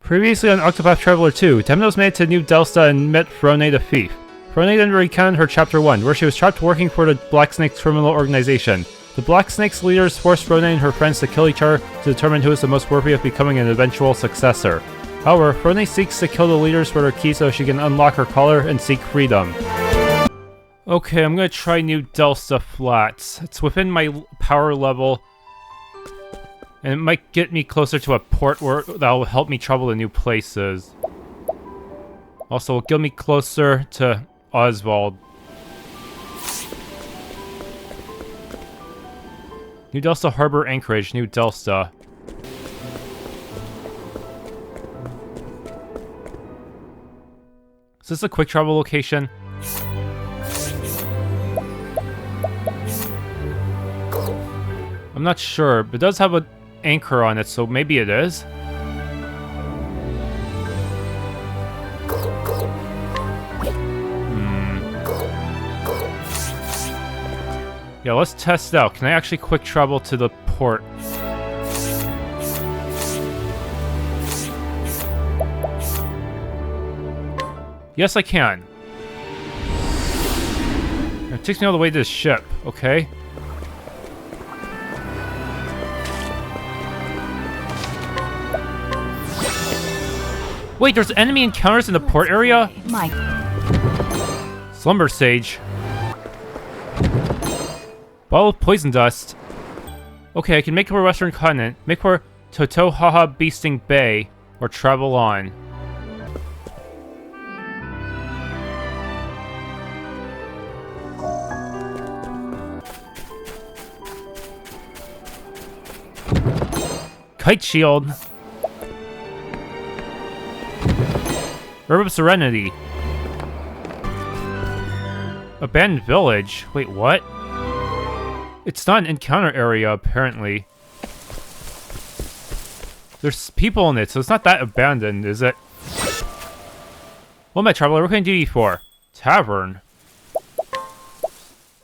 Previously on Octopath Traveler II, Temnos made it to New Delsta and met Frone the Thief. Frone then recounted her Chapter 1, where she was trapped working for the Black Snake's criminal organization. The Black Snake's leaders forced Frone and her friends to kill each other to determine who is the most worthy of becoming an eventual successor. However, Frone seeks to kill the leaders for their key so she can unlock her collar and seek freedom. Okay, I'm gonna try New Delsta Flats. It's within my power level, and it might get me closer to a port where that'll help me travel to new places. Also, it'll get me closer to Osvald. New Delsta Harbor, Anchorage, New Delsta. Is this a quick travel location? I'm not sure, but it does have an anchor on it, so maybe it is. Yeah, let's test it out. Can I actually quick travel to the port? Yes, I can. It takes me all the way to the ship, okay? Wait, there's enemy encounters in the port area? Slumber Sage. Bottle of poison dust. Okay, I can make for Western Continent, make for Totohaha Beasting Bay, or travel on. Kite Shield. Herb of Serenity. Abandoned Village. Wait, what? It's not an encounter area, apparently. There's people in it, so it's not that abandoned, is it? Well met, Traveler. What can I do you for? Tavern.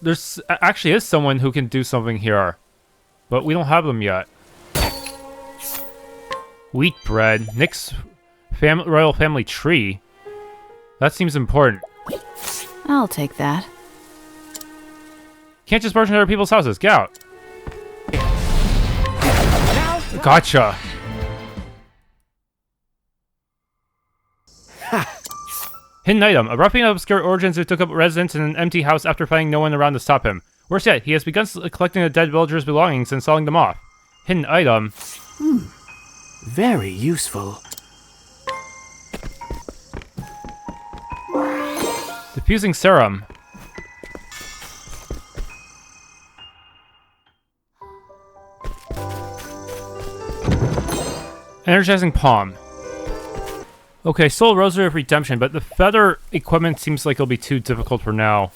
There's actually is someone who can do something here, but we don't have them yet. Wheat bread. Nick's royal family tree. That seems important. I'll take that. Can't just barge into other people's houses. Get out. Gotcha. Hidden item. A ruffian of obscure origins who took up residence in an empty house after finding no one around to stop him. Worse yet, he has begun collecting the dead villagers' belongings and selling them off. Hidden item. Very useful. Diffusing serum. Energizing palm. Okay, Soul Rosary of Redemption, but the feather equipment seems like it'll be too difficult for now.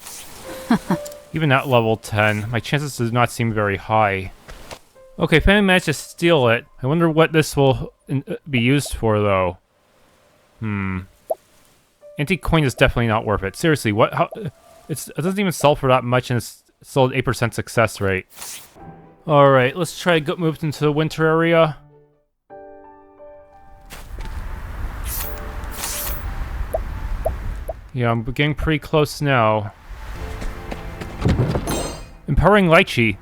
Even at level 10, my chances do not seem very high. Okay, if I manage to steal it, I wonder what this will be used for, though. Antique coin is definitely not worth it. Seriously, what? How? It doesn't even sell for that much, and it's still an 8% success rate. Alright, let's try to get moved into the winter area. Yeah, I'm getting pretty close now. Empowering Lychee.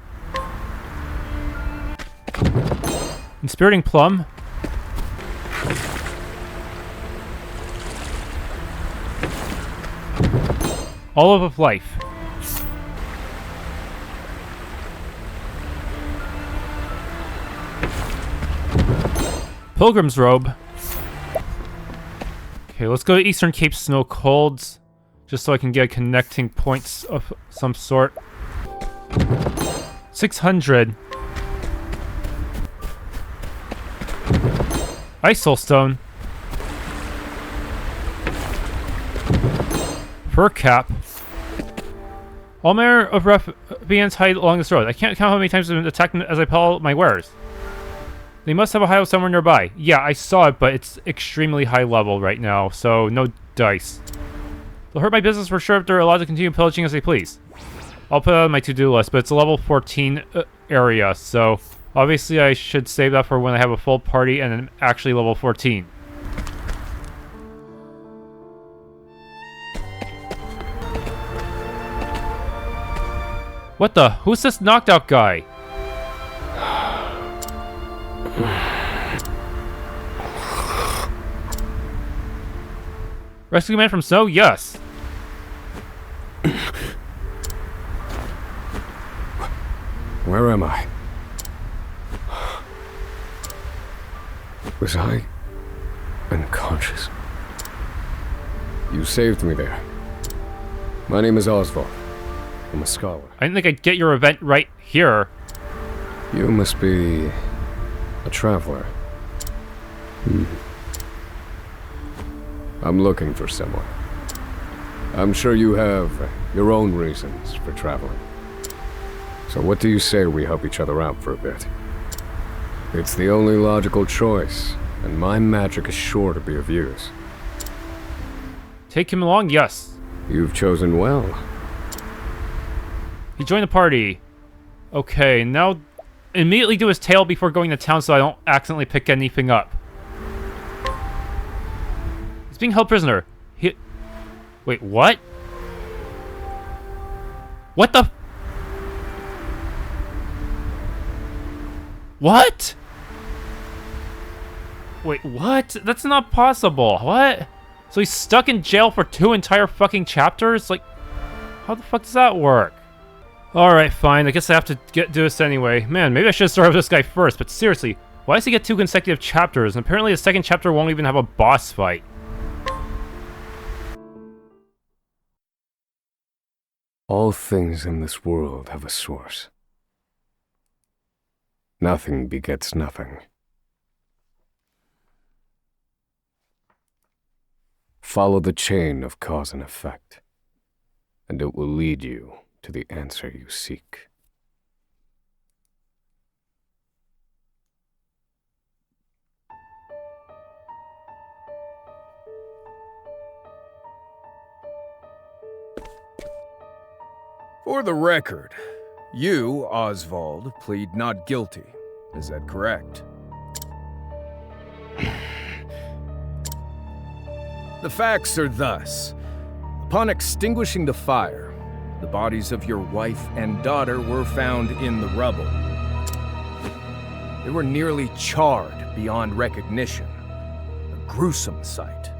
Inspiriting Plum. Olive of Life. Pilgrim's Robe. Okay, let's go to Eastern Cape Snow Colds, just so I can get connecting points of some sort. 600. Ice Soul Stone. Fur Cap. All manner of ruffians hide along this road. I can't count how many times I've been attacked as I pull out my wares. They must have a hideout somewhere nearby. Yeah, I saw it, but it's extremely high level right now, so no dice. They'll hurt my business for sure if they're allowed to continue pillaging as they please. I'll put it on my to-do list, but it's a level 14 area, so obviously I should save that for when I have a full party and I'm actually level 14. What the? Who's this knocked out guy? Rescue man from snow? Yes. Where am I? Was I unconscious? You saved me there. My name is Osvald. I'm a scholar. I didn't think I'd get your event right here. You must be a traveler. I'm looking for someone. I'm sure you have your own reasons for traveling. So what do you say we help each other out for a bit? It's the only logical choice, and my magic is sure to be of use. Take him along? Yes. You've chosen well. He joined the party. Okay, now immediately do his tail before going to town so I don't accidentally pick anything up. He's being held prisoner. Wait, what? What the? What? Wait, what? That's not possible. What? So he's stuck in jail for 2 entire fucking chapters? Like, how the fuck does that work? Alright, fine. I guess I have to do this anyway. Man, maybe I should have started with this guy first, but seriously, why does he get 2 consecutive chapters? And apparently the second chapter won't even have a boss fight. All things in this world have a source. Nothing begets nothing. Follow the chain of cause and effect, and it will lead you to the answer you seek. For the record, you, Osvald, plead not guilty. Is that correct? The facts are thus. Upon extinguishing the fire, the bodies of your wife and daughter were found in the rubble. They were nearly charred beyond recognition. A gruesome sight.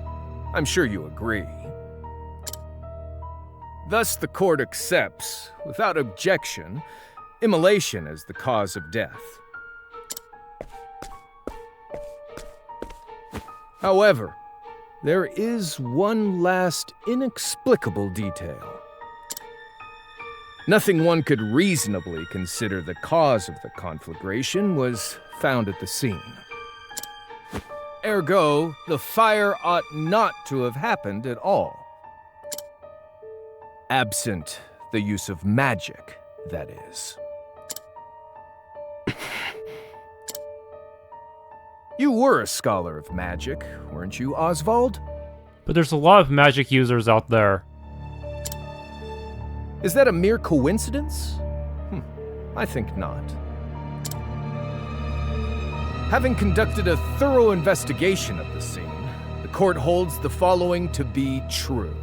I'm sure you agree. Thus, the court accepts, without objection, immolation as the cause of death. However, there is one last inexplicable detail. Nothing one could reasonably consider the cause of the conflagration was found at the scene. Ergo, the fire ought not to have happened at all. Absent the use of magic, that is. You were a scholar of magic, weren't you, Osvald? But there's a lot of magic users out there. Is that a mere coincidence? I think not. Having conducted a thorough investigation of the scene, the court holds the following to be true.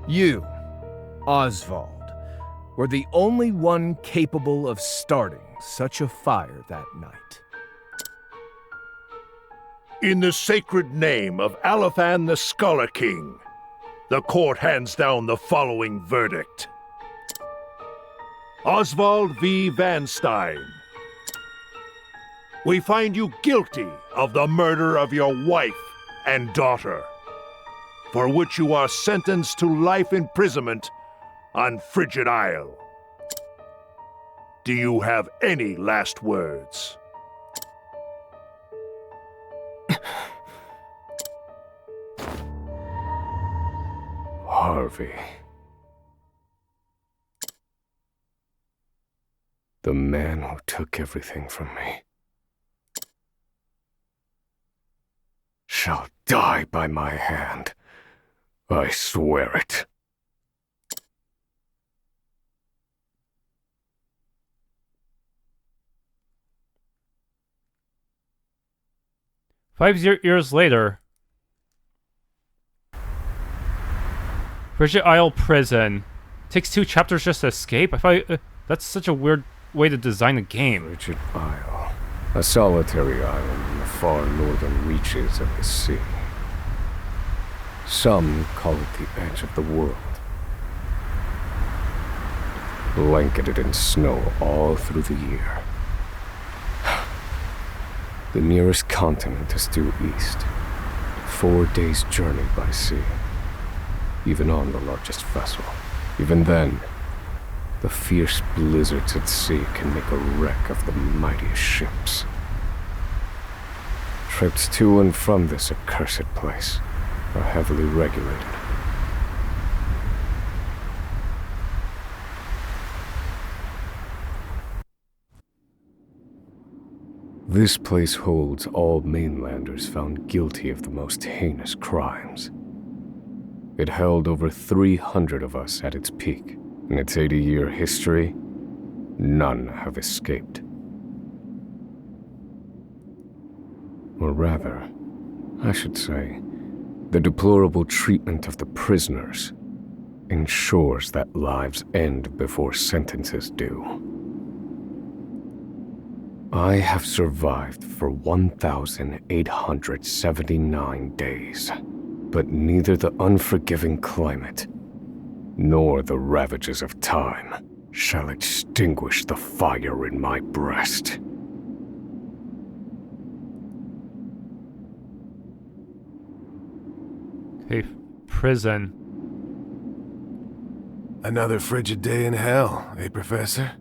You, Osvald, were the only one capable of starting such a fire that night. In the sacred name of Alephan the Scholar King, the court hands down the following verdict. Osvald V. Van Stein, we find you guilty of the murder of your wife and daughter, for which you are sentenced to life imprisonment on Frigit Isle. Do you have any last words? Harvey. The man who took everything from me shall die by my hand. I swear it. Five years later, Frigit Isle prison. Takes 2 chapters just to escape? I thought that's such a weird way to design a game. Frigit Isle. A solitary island in the far northern reaches of the sea. Some call it the edge of the world. Blanketed in snow all through the year. The nearest continent is due east. 4 days' journey by sea. Even on the largest vessel. Even then, the fierce blizzards at sea can make a wreck of the mightiest ships. Trips to and from this accursed place are heavily regulated. This place holds all mainlanders found guilty of the most heinous crimes. It held over 300 of us at its peak. In its 80-year history, none have escaped. Or rather, I should say, the deplorable treatment of the prisoners ensures that lives end before sentences do. I have survived for 1,879 days, but neither the unforgiving climate nor the ravages of time shall extinguish the fire in my breast. Okay, prison. Another frigid day in hell, eh, Professor?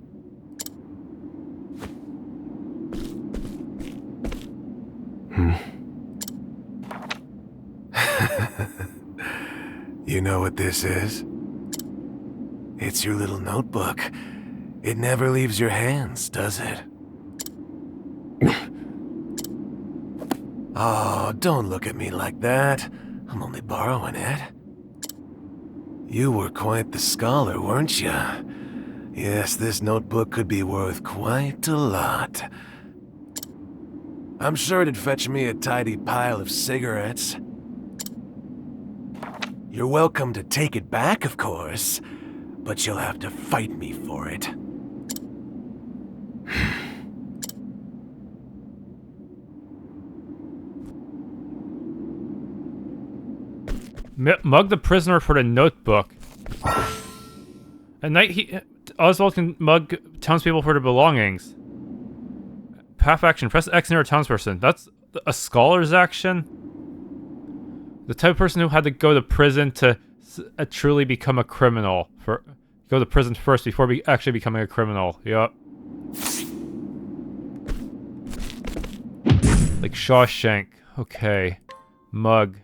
You know what this is? It's your little notebook. It never leaves your hands, does it? Oh, don't look at me like that. I'm only borrowing it. You were quite the scholar, weren't you? Yes, this notebook could be worth quite a lot. I'm sure it'd fetch me a tidy pile of cigarettes. You're welcome to take it back, of course, but you'll have to fight me for it. Mug the prisoner for the notebook. At night, Osvald can mug townspeople for their belongings. Path action. Press X near a townsperson. That's a scholar's action? The type of person who had to go to prison to truly become a criminal. Go to prison first before actually becoming a criminal. Yup. Like Shawshank. Okay. Mug.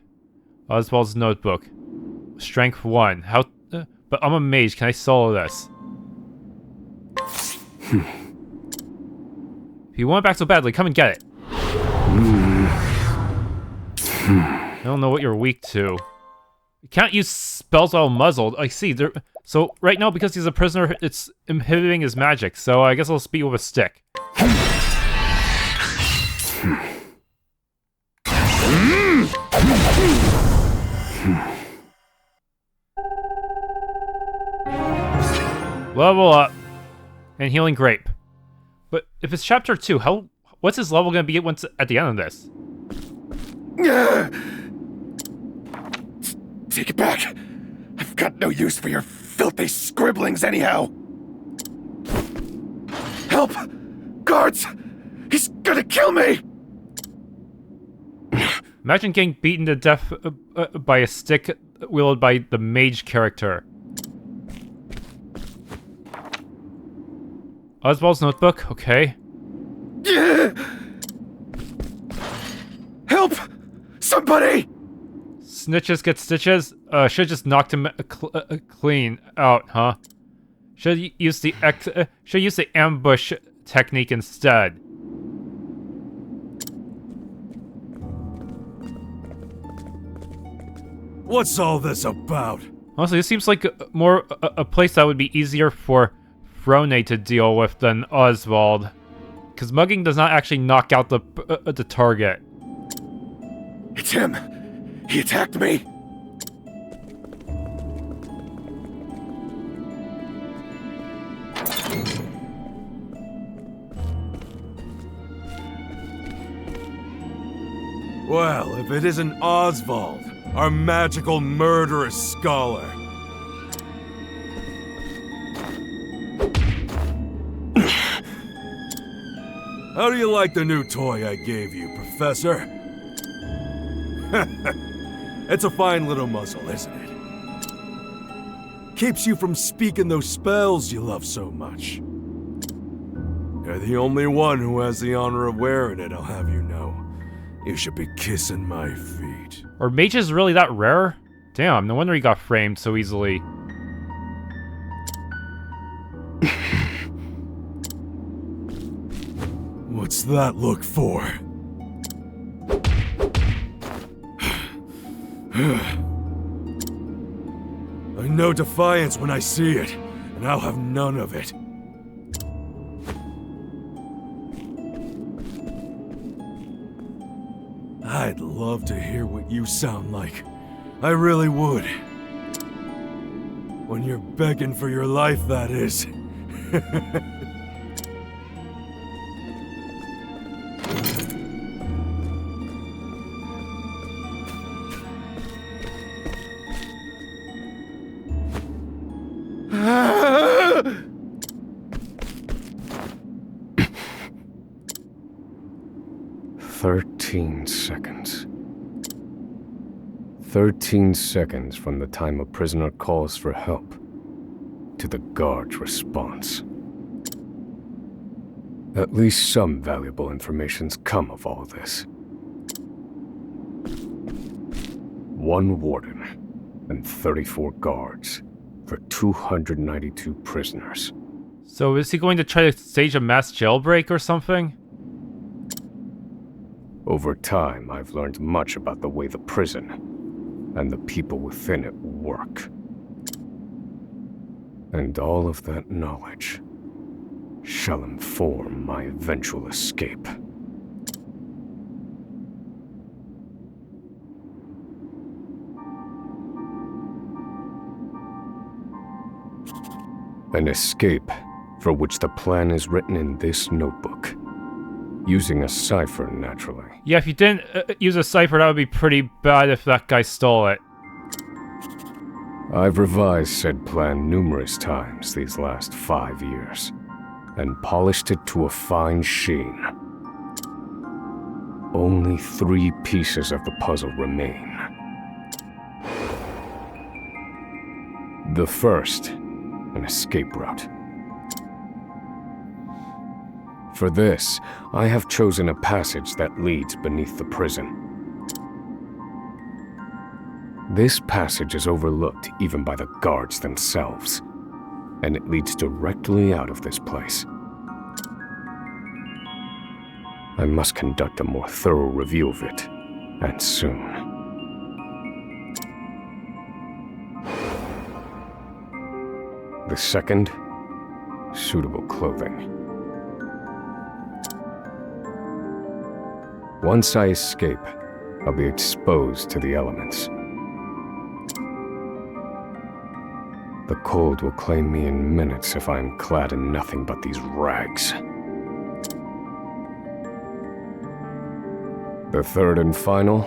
Oswald's notebook. Strength 1. How... but I'm a mage. Can I solo this? If you want it back so badly, come and get it. I don't know what you're weak to. You can't use spells while muzzled. I see. So right now, because he's a prisoner, it's inhibiting his magic. So I guess I'll speak with a stick. Level up. And healing grape. But if it's chapter 2, what's his level gonna be once at the end of this? Take it back. I've got no use for your filthy scribblings anyhow. Help! Guards! He's gonna kill me! Imagine getting beaten to death by a stick wielded by the mage character. Oswald's notebook, okay. Help! Somebody! Snitches get stitches? Should've just knocked him clean out, huh? Should've used the ambush technique instead. What's all this about? Honestly, this seems like more a place that would be easier for Frone to deal with than Osvald. Because mugging does not actually knock out the target. It's him! He attacked me! Well, if it isn't Osvald, our magical murderous scholar. How do you like the new toy I gave you, Professor? It's a fine little muzzle, isn't it? Keeps you from speaking those spells you love so much. You're the only one who has the honor of wearing it, I'll have you know. You should be kissing my feet. Are mages really that rare? Damn, no wonder he got framed so easily. What's that look for? I know defiance when I see it, and I'll have none of it. I'd love to hear what you sound like. I really would. When you're begging for your life, that is. Seconds. 13 seconds from the time a prisoner calls for help to the guard's response. At least some valuable information's come of all this. 1 warden and 34 guards for 292 prisoners. So is he going to try to stage a mass jailbreak or something? Over time, I've learned much about the way the prison and the people within it work. And all of that knowledge shall inform my eventual escape. An escape for which the plan is written in this notebook. Using a cipher, naturally. Yeah, if you didn't use a cipher, that would be pretty bad if that guy stole it. I've revised said plan numerous times these last 5 years, and polished it to a fine sheen. Only 3 pieces of the puzzle remain. The first, an escape route. For this, I have chosen a passage that leads beneath the prison. This passage is overlooked even by the guards themselves, and it leads directly out of this place. I must conduct a more thorough review of it, and soon. The second, suitable clothing. Once I escape, I'll be exposed to the elements. The cold will claim me in minutes if I am clad in nothing but these rags. The third and final,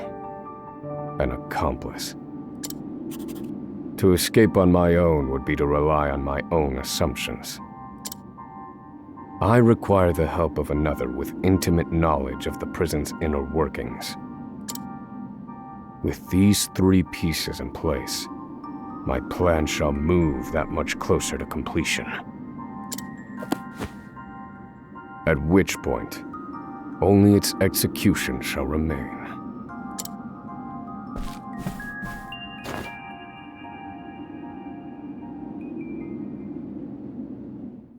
an accomplice. To escape on my own would be to rely on my own assumptions. I require the help of another with intimate knowledge of the prison's inner workings. With these 3 pieces in place, my plan shall move that much closer to completion. At which point, only its execution shall remain.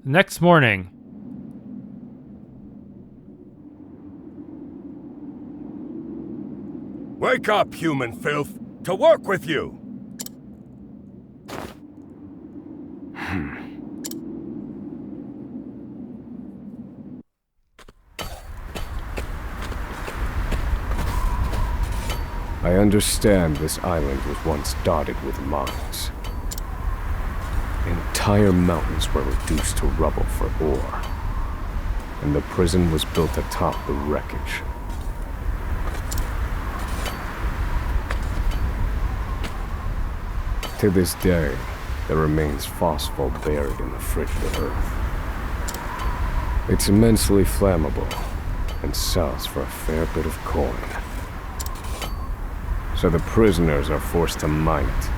The next morning. Wake up, human filth! To work with you! I understand this island was once dotted with mines. Entire mountains were reduced to rubble for ore, and the prison was built atop the wreckage. To this day, there remains Osvald buried in the frigid earth. It's immensely flammable and sells for a fair bit of coin. So the prisoners are forced to mine it,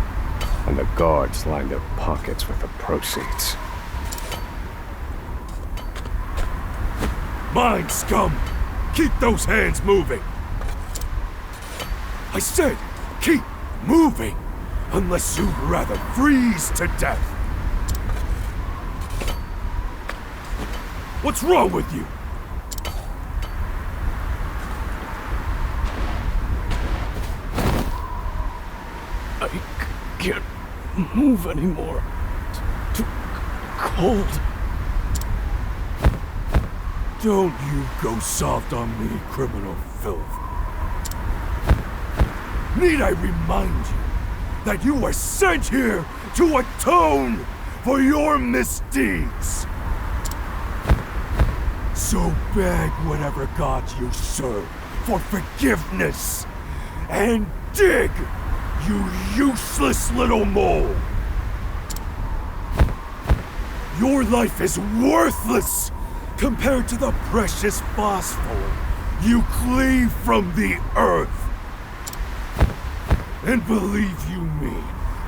and the guards line their pockets with the proceeds. Mine, scum! Keep those hands moving! I said, keep moving! Unless you'd rather freeze to death! What's wrong with you? I can't move anymore. Too cold. Don't you go soft on me, criminal filth. Need I remind you that you were sent here to atone for your misdeeds? So beg whatever god you serve for forgiveness, and dig, you useless little mole! Your life is worthless compared to the precious phosphor you cleave from the earth. And believe you me,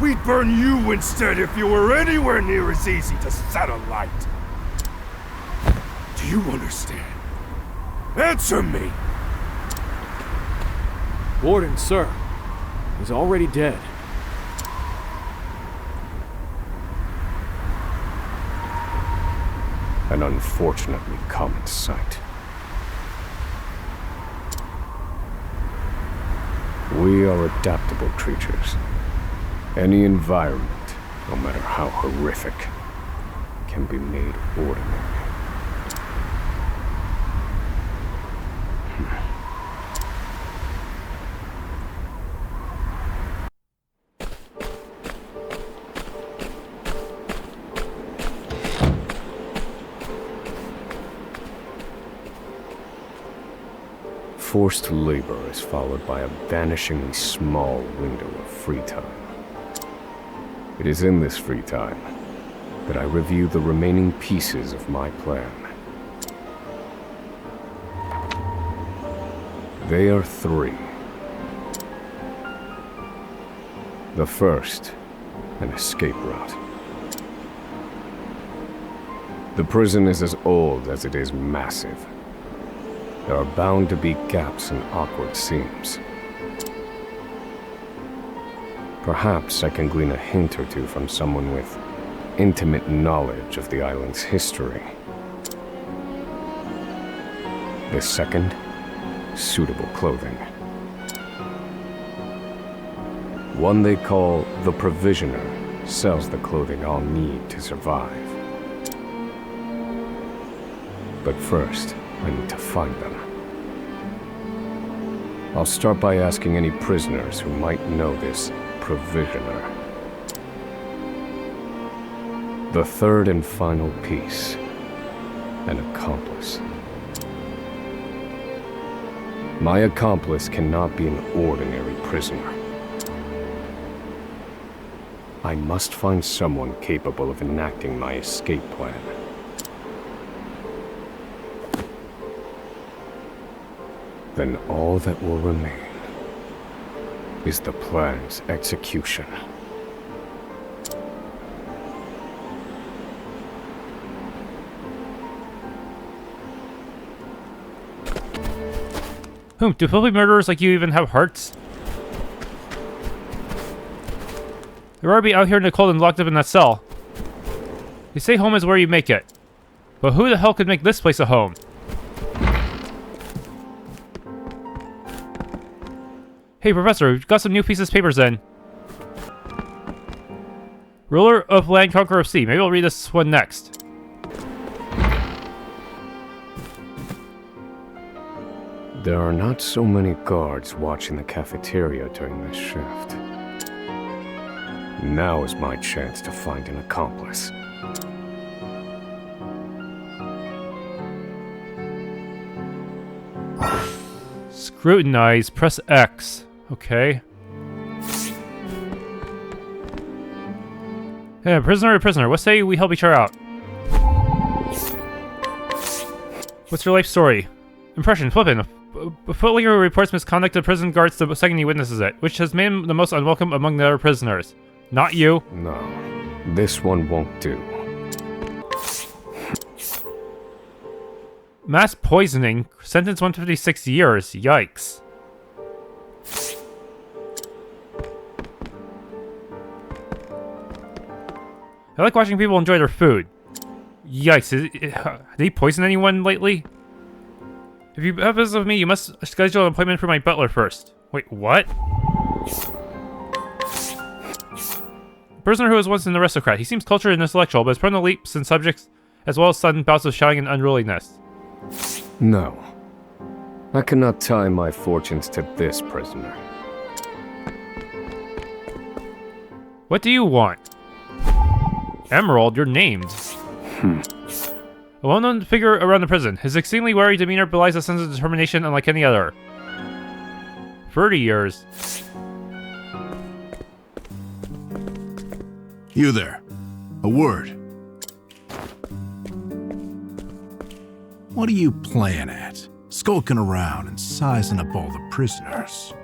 we'd burn you instead if you were anywhere near as easy to set alight. Do you understand? Answer me! Warden, sir. He's already dead. An unfortunately common sight. We are adaptable creatures. Any environment, no matter how horrific, can be made ordinary. Forced labor is followed by a vanishingly small window of free time. It is in this free time that I review the remaining pieces of my plan. They are three. The first, an escape route. The prison is as old as it is massive. There are bound to be gaps and awkward seams. Perhaps I can glean a hint or two from someone with intimate knowledge of the island's history. The second, suitable clothing. One they call the Provisioner sells the clothing I'll need to survive. But first, I need to find them. I'll start by asking any prisoners who might know this Provisioner. The third and final piece, an accomplice. My accomplice cannot be an ordinary prisoner. I must find someone capable of enacting my escape plan. Then all that will remain is the plan's execution. Do filthy murderers like you even have hearts? They'd rather be out here in the cold and locked up in that cell. They say home is where you make it. But who the hell could make this place a home? Hey, Professor, we've got some new pieces of papers in. Ruler of Land, Conqueror of Sea. Maybe I'll read this one next. There are not so many guards watching the cafeteria during this shift. Now is my chance to find an accomplice. Scrutinize. Press X. Okay. Yeah, prisoner to prisoner. What say we help each other out? What's your life story? Impression, flippin'. Footlicker reports misconduct to prison guards the second he witnesses it, which has made him the most unwelcome among the other prisoners. Not you. No, this one won't do. Mass poisoning, sentence 156 years. Yikes. I like watching people enjoy their food. Yikes, did he poison anyone lately? If you have business with me, you must schedule an appointment for my butler first. Wait, what? Prisoner who was once an aristocrat. He seems cultured and intellectual, but is prone to leaps and subjects, as well as sudden bouts of shouting and unruliness. No. I cannot tie my fortunes to this prisoner. What do you want? Emerald, you're named. A well-known figure around the prison. His exceedingly wary demeanor belies a sense of determination unlike any other. 30 years. You there. A word. What are you playing at? Skulking around and sizing up all the prisoners.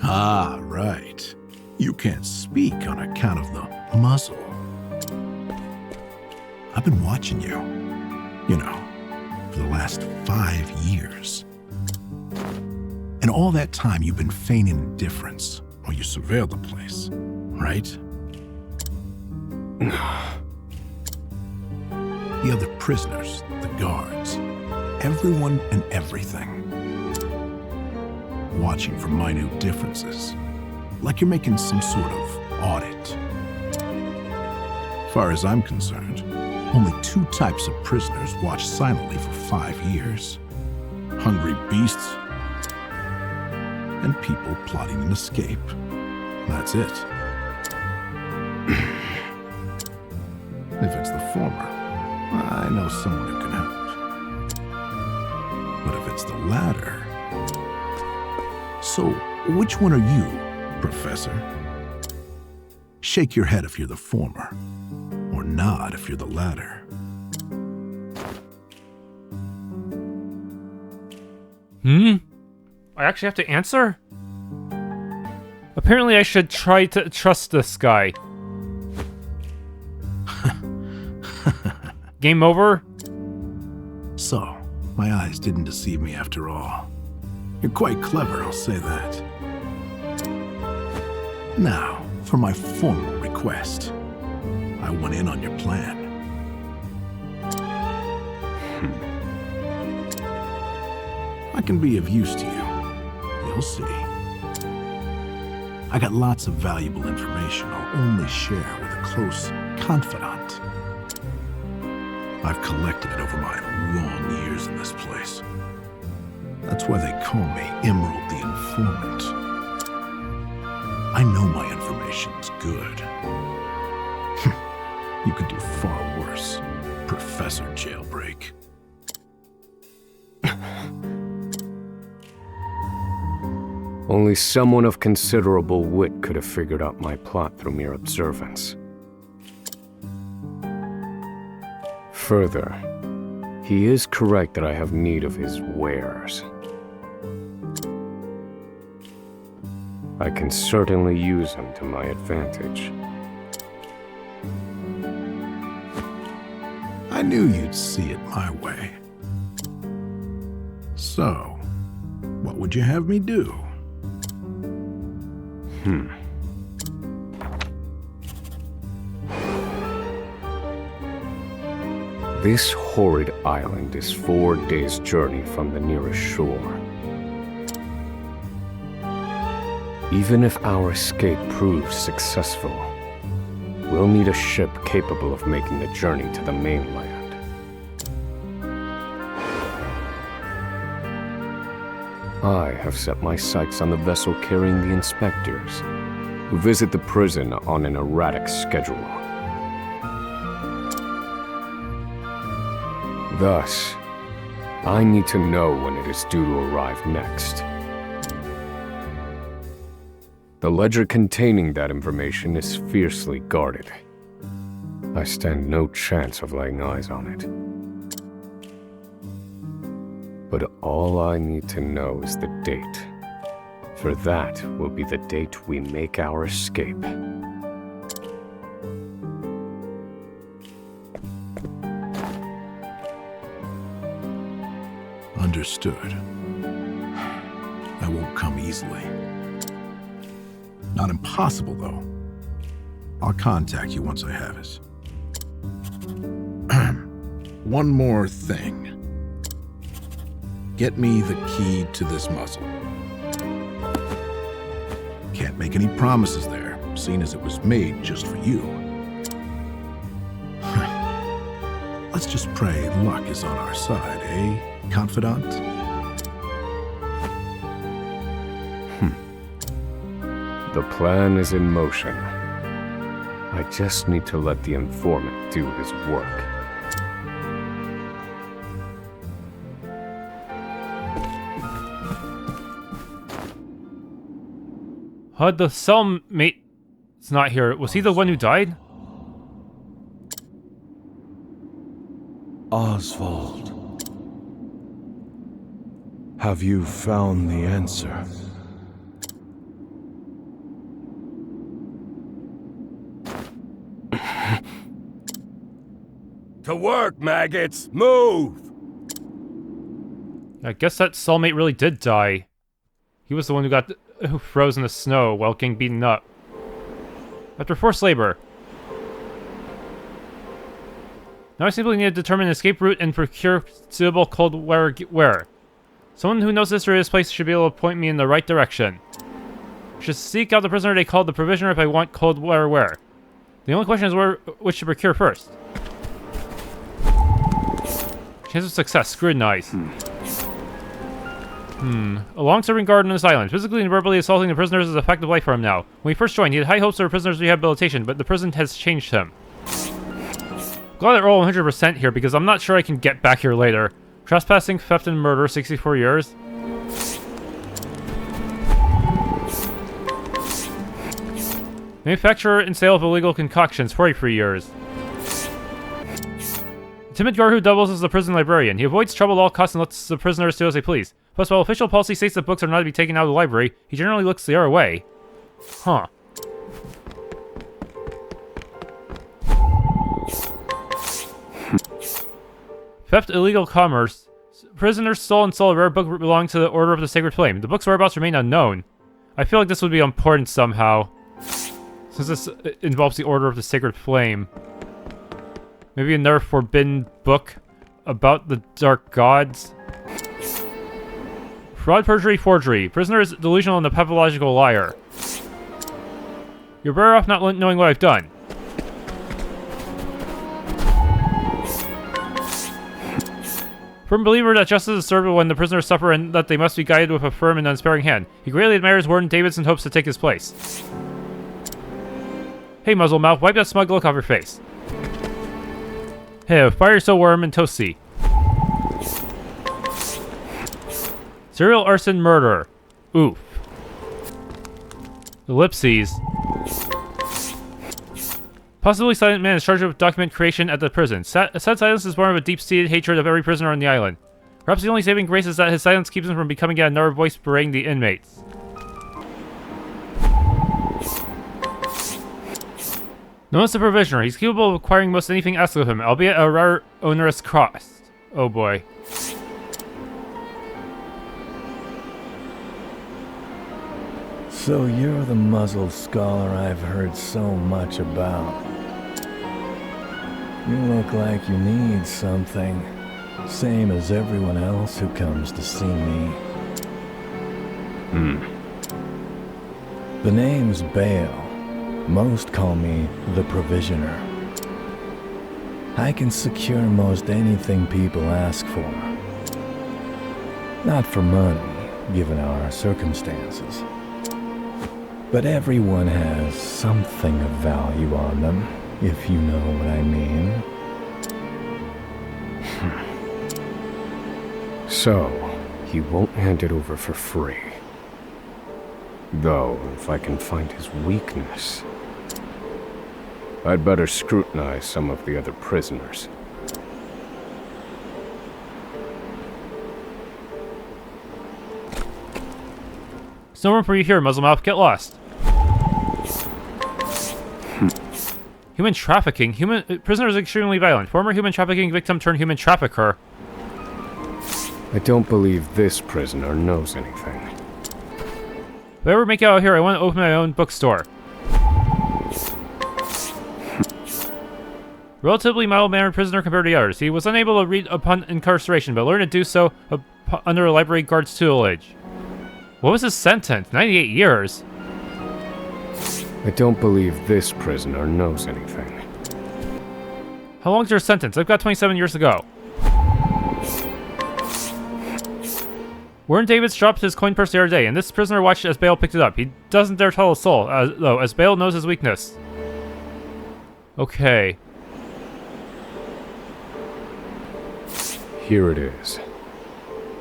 Ah, right. You can't speak on account of the muzzle. I've been watching you, you know, for the last 5 years. And all that time you've been feigning indifference while you surveilled the place, right? The other prisoners, the guards, everyone and everything. Watching for minute differences, like you're making some sort of audit. As far as I'm concerned, only 2 types of prisoners watch silently for 5 years. Hungry beasts and people plotting an escape. That's it. If it's the former, I know someone who can help. But if it's the latter... So, which one are you, Professor? Shake your head if you're the former, or nod if you're the latter. I actually have to answer? Apparently I should try to trust this guy. Game over? So, my eyes didn't deceive me after all. You're quite clever, I'll say that. Now, for my formal request. I went in on your plan. I can be of use to you. You'll see. I got lots of valuable information I'll only share with a close confidant. I've collected it over my long years in this place. That's why they call me Emerald the Informant. I know my information's good. You could do far worse, Professor Jailbreak. Only someone of considerable wit could have figured out my plot through mere observance. Further, he is correct that I have need of his wares. I can certainly use him to my advantage. I knew you'd see it my way. So, what would you have me do? This horrid island is 4 days' journey from the nearest shore. Even if our escape proves successful, we'll need a ship capable of making the journey to the mainland. I have set my sights on the vessel carrying the inspectors, who visit the prison on an erratic schedule. Thus, I need to know when it is due to arrive next. The ledger containing that information is fiercely guarded. I stand no chance of laying eyes on it. But all I need to know is the date. For that will be the date we make our escape. Understood. That won't come easily. Not impossible, though. I'll contact you once I have it. One more thing. Get me the key to this muzzle. Can't make any promises there, seeing as it was made just for you. Let's just pray luck is on our side, eh, confidant? The plan is in motion. I just need to let the informant do his work. The cellmate is not here. Was he the one who died? Osvald. Have you found the answer? To work, maggots! Move! I guess that cellmate really did die. He was the one who froze in the snow while getting beaten up. After forced labor. Now I simply need to determine an escape route and procure suitable cold wear. Someone who knows the history of this place should be able to point me in the right direction. I should seek out the prisoner they called the Provisioner if I want cold wear. The only question is which to procure first. Chance of success, scrutinize. A long-serving guard on this island. Physically and verbally assaulting the prisoners is a fact of life for him now. When he first joined, he had high hopes for a prisoner's rehabilitation, but the prison has changed him. Glad I roll 100% here, because I'm not sure I can get back here later. Trespassing, theft, and murder, 64 years. Manufacturer and sale of illegal concoctions, 43 years. Timid guard who doubles as the prison librarian. He avoids trouble at all costs and lets the prisoners do as they please. Plus, while official policy states that books are not to be taken out of the library, he generally looks the other way. Huh. Theft, illegal commerce. Prisoners stole and sold a rare book belonging to the Order of the Sacred Flame. The book's whereabouts remain unknown. I feel like this would be important somehow, since this involves the Order of the Sacred Flame. Maybe another forbidden book about the dark gods? Fraud, perjury, forgery. Prisoner is delusional and a pathological liar. You're better off not knowing what I've done. Firm believer that justice is served when the prisoners suffer and that they must be guided with a firm and unsparing hand. He greatly admires Warden Davidson and hopes to take his place. Hey, muzzle mouth, wipe that smug look off your face. Hey, fire so warm and toasty. Serial arson murder. Oof. Ellipses. Possibly silent man is charged with document creation at the prison. Sad silence is born of a deep-seated hatred of every prisoner on the island. Perhaps the only saving grace is that his silence keeps him from becoming yet another voice berating the inmates. Known as the Provisioner, he's capable of acquiring most anything asked of him, albeit a rare, onerous cost. Oh boy. So you're the muzzled scholar I've heard so much about. You look like you need something, same as everyone else who comes to see me. The name's Bale. Most call me the Provisioner. I can secure most anything people ask for. Not for money, given our circumstances. But everyone has something of value on them, if you know what I mean. So, he won't hand it over for free. Though, if I can find his weakness, I'd better scrutinize some of the other prisoners. There's no room for you here, Muzzlemouth. Get lost. Human trafficking. Prisoner is extremely violent. Former human trafficking victim turned human trafficker. I don't believe this prisoner knows anything. If I ever make it out here, I want to open my own bookstore. Relatively mild-mannered prisoner compared to the others. He was unable to read upon incarceration, but learned to do so under a library guard's tutelage. What was his sentence? 98 years? I don't believe this prisoner knows anything. How long's your sentence? I've got 27 years to go. Warden Davids dropped his coin purse the other day, and this prisoner watched as Bale picked it up. He doesn't dare tell a soul, though, as Bale knows his weakness. Okay. Here it is.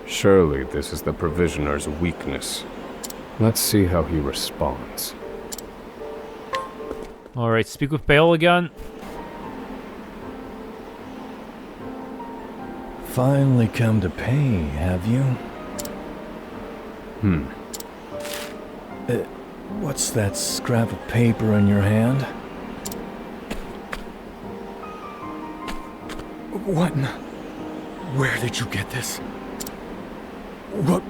Surely this is the provisioner's weakness. Let's see how he responds. Alright, speak with Bale again. Finally come to pay, have you? What's that scrap of paper in your hand? What? Where did you get this?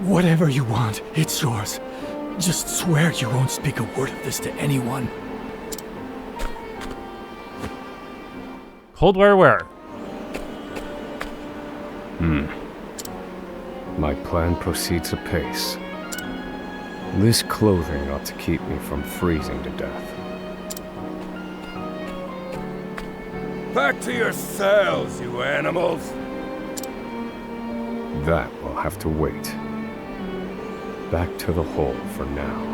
Whatever you want, it's yours. Just swear you won't speak a word of this to anyone. Coldware where? My plan proceeds apace. This clothing ought to keep me from freezing to death. Back to your cells, you animals! That will have to wait. Back to the hole for now.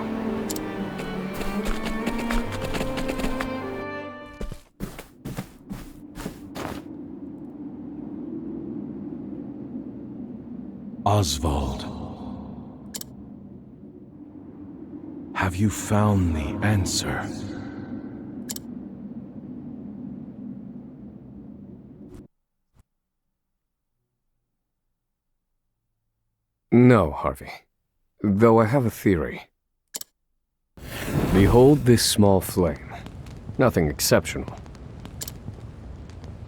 Osvald. Have you found the answer? No, Harvey. Though I have a theory. Behold this small flame. Nothing exceptional.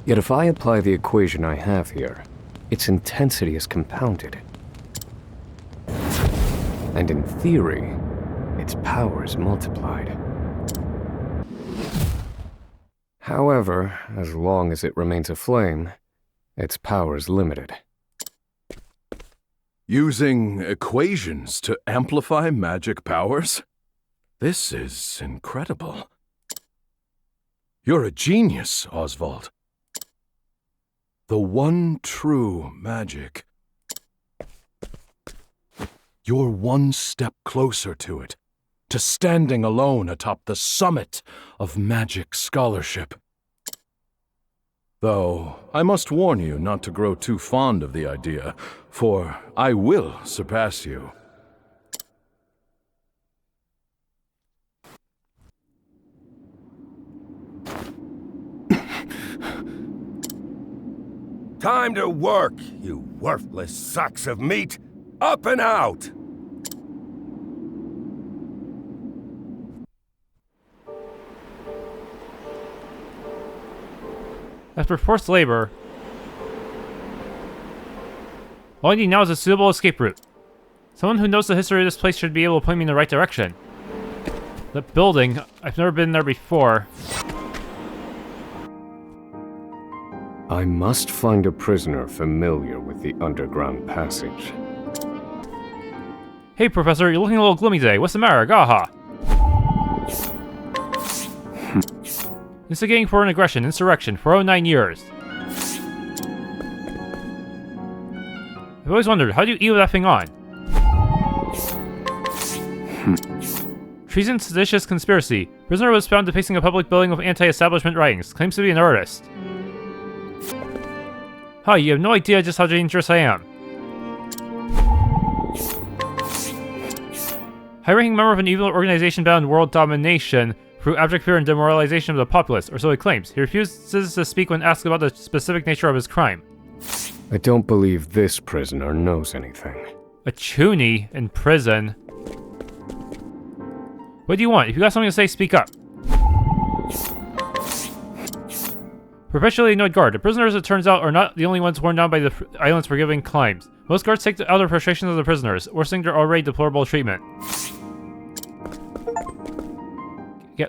Yet if I apply the equation I have here, its intensity is compounded. And in theory, its power is multiplied. However, as long as it remains a flame, its power is limited. Using equations to amplify magic powers? This is incredible. You're a genius, Osvald. The one true magic. You're one step closer to it, to standing alone atop the summit of magic scholarship. Though, I must warn you not to grow too fond of the idea, for I will surpass you. Time to work, you worthless sacks of meat! Up and out! After forced labor, all I need now is a suitable escape route. Someone who knows the history of this place should be able to point me in the right direction. The building, I've never been there before. I must find a prisoner familiar with the underground passage. Hey, Professor, you're looking a little gloomy today. What's the matter? Gaha! Instigating foreign aggression, insurrection, 409 years. I've always wondered, how do you eat with that thing on? Treason, seditious conspiracy. Prisoner was found defacing a public building with anti-establishment writings. Claims to be an artist. Huh, you have no idea just how dangerous I am. High-ranking member of an evil organization bound in world domination through abject fear and demoralization of the populace, or so he claims. He refuses to speak when asked about the specific nature of his crime. I don't believe this prisoner knows anything. A chuny in prison. What do you want? If you got something to say, speak up. Perpetually annoyed guard. The prisoners, it turns out, are not the only ones worn down by the island's forgiving climbs. Most guards take out their frustrations of the prisoners, worsening their already deplorable treatment.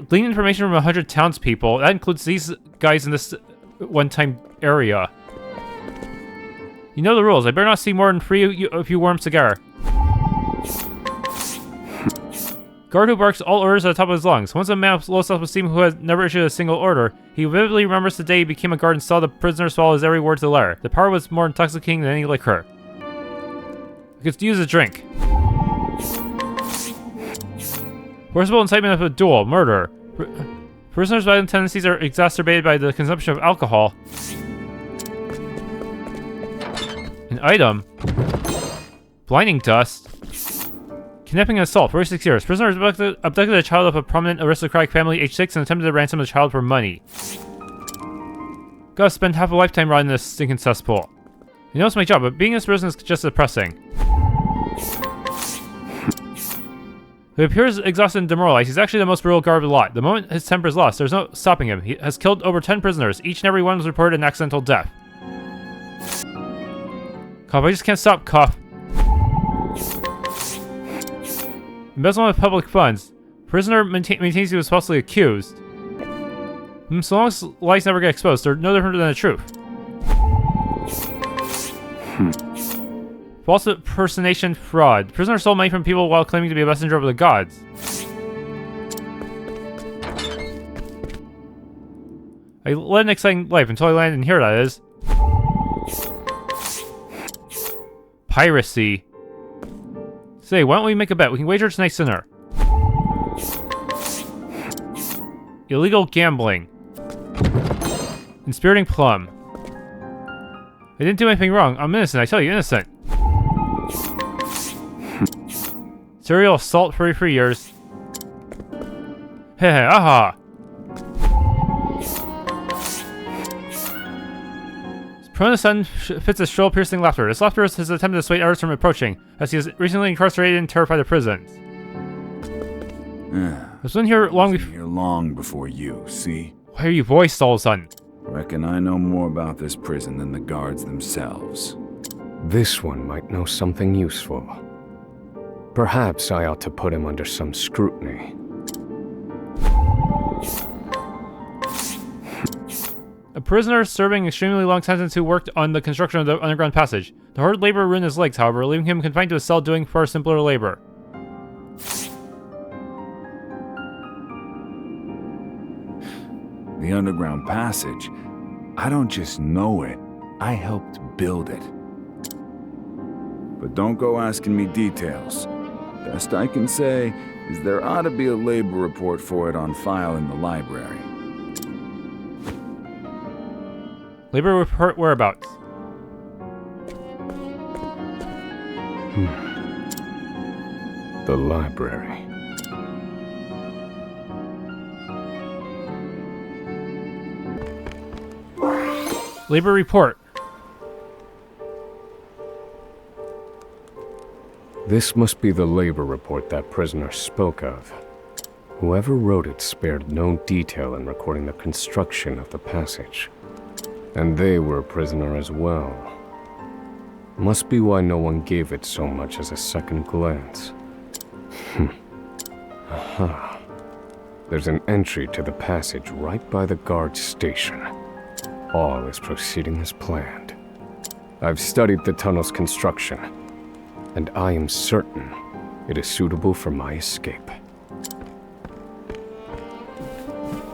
Glean information from 100 townspeople. That includes these guys in this one-time area. You know the rules. I better not see more than 3 of you worms together. Guard who barks all orders at the top of his lungs. Once a man of low self-esteem who has never issued a single order, he vividly remembers the day he became a guard and saw the prisoner swallow his every word to the letter. The power was more intoxicating than any liquor. I could use a drink. Forcible incitement of a duel, murder. Prisoners' violent tendencies are exacerbated by the consumption of alcohol. An item. Blinding dust. Kidnapping and assault, 46 years. Prisoner abducted a child of a prominent aristocratic family, age 6, and attempted to ransom the child for money. Gotta spend half a lifetime rotting in this stinking cesspool. I know it's my job, but being in this prison is just depressing. He appears exhausted and demoralized. He's actually the most brutal guard of the lot. The moment his temper is lost, there's no stopping him. He has killed over 10 prisoners. Each and every one was reported an accidental death. Cough, I just can't stop, cough. Embezzlement of public funds. Prisoner maintains he was falsely accused. So long as lies never get exposed, they're no different than the truth. False impersonation fraud. Prisoner stole money from people while claiming to be a messenger of the gods. I led an exciting life until I landed in here, that is. Piracy. Say, why don't we make a bet? We can wager tonight's dinner. Illegal gambling. Inspiriting plum. I didn't do anything wrong. I'm innocent, I tell you, innocent. Serial assault for 3 years. Heh aha! Prone the sun fits his shrill, piercing laughter. This laughter is his attempt to dissuade others from approaching, as he is recently incarcerated and terrified of prisons. I was in here long before you, see? Why are you voiced all of a sudden? Reckon I know more about this prison than the guards themselves. This one might know something useful. Perhaps I ought to put him under some scrutiny. A prisoner serving an extremely long sentence who worked on the construction of the underground passage. The hard labor ruined his legs, however, leaving him confined to a cell doing far simpler labor. The underground passage, I don't just know it, I helped build it. But don't go asking me details. Best I can say is there ought to be a labor report for it on file in the library. Labor report whereabouts. The library. Labor report. This must be the labor report that prisoner spoke of. Whoever wrote it spared no detail in recording the construction of the passage. And they were a prisoner as well. Must be why no one gave it so much as a second glance. Aha. There's an entry to the passage right by the guard station. All is proceeding as planned. I've studied the tunnel's construction, and I am certain it is suitable for my escape.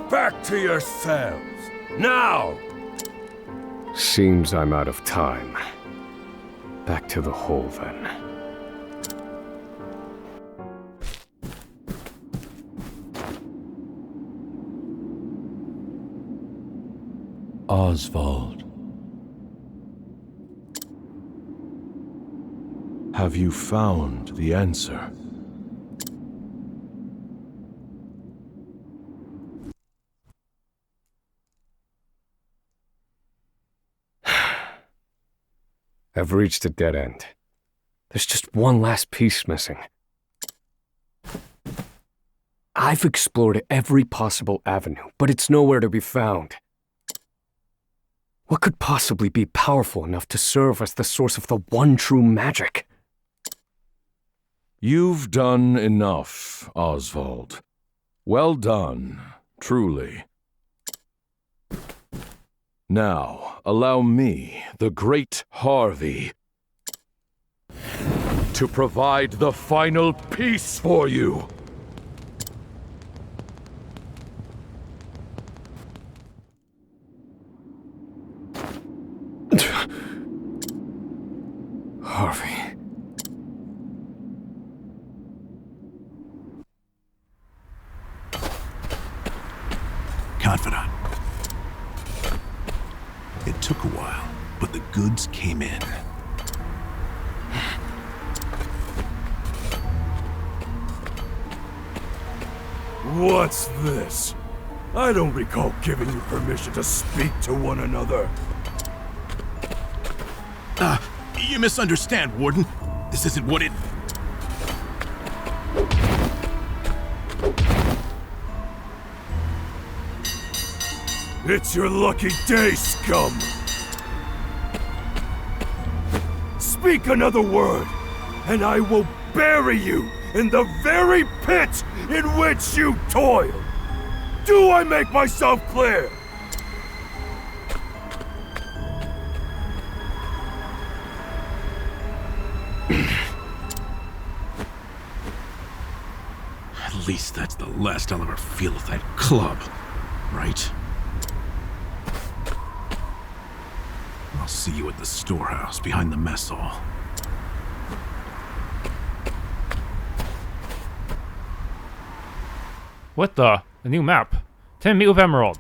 Back to your cells, now! Seems I'm out of time. Back to the hole, then. Osvald. Have you found the answer? I've reached a dead end. There's just one last piece missing. I've explored every possible avenue, but it's nowhere to be found. What could possibly be powerful enough to serve as the source of the one true magic? You've done enough, Osvald. Well done, truly. Now, allow me, the great Harvey, to provide the final piece for you. Harvey. Confidant. It took a while, but the goods came in. What's this? I don't recall giving you permission to speak to one another. You misunderstand, Warden. This isn't what it... It's your lucky day, scum! Speak another word, and I will bury you in the very pit in which you toil! Do I make myself clear? At least that's the last I'll ever feel of that club, right? I'll see you at the storehouse behind the mess hall. What the? A new map. Time to meet with Emerald.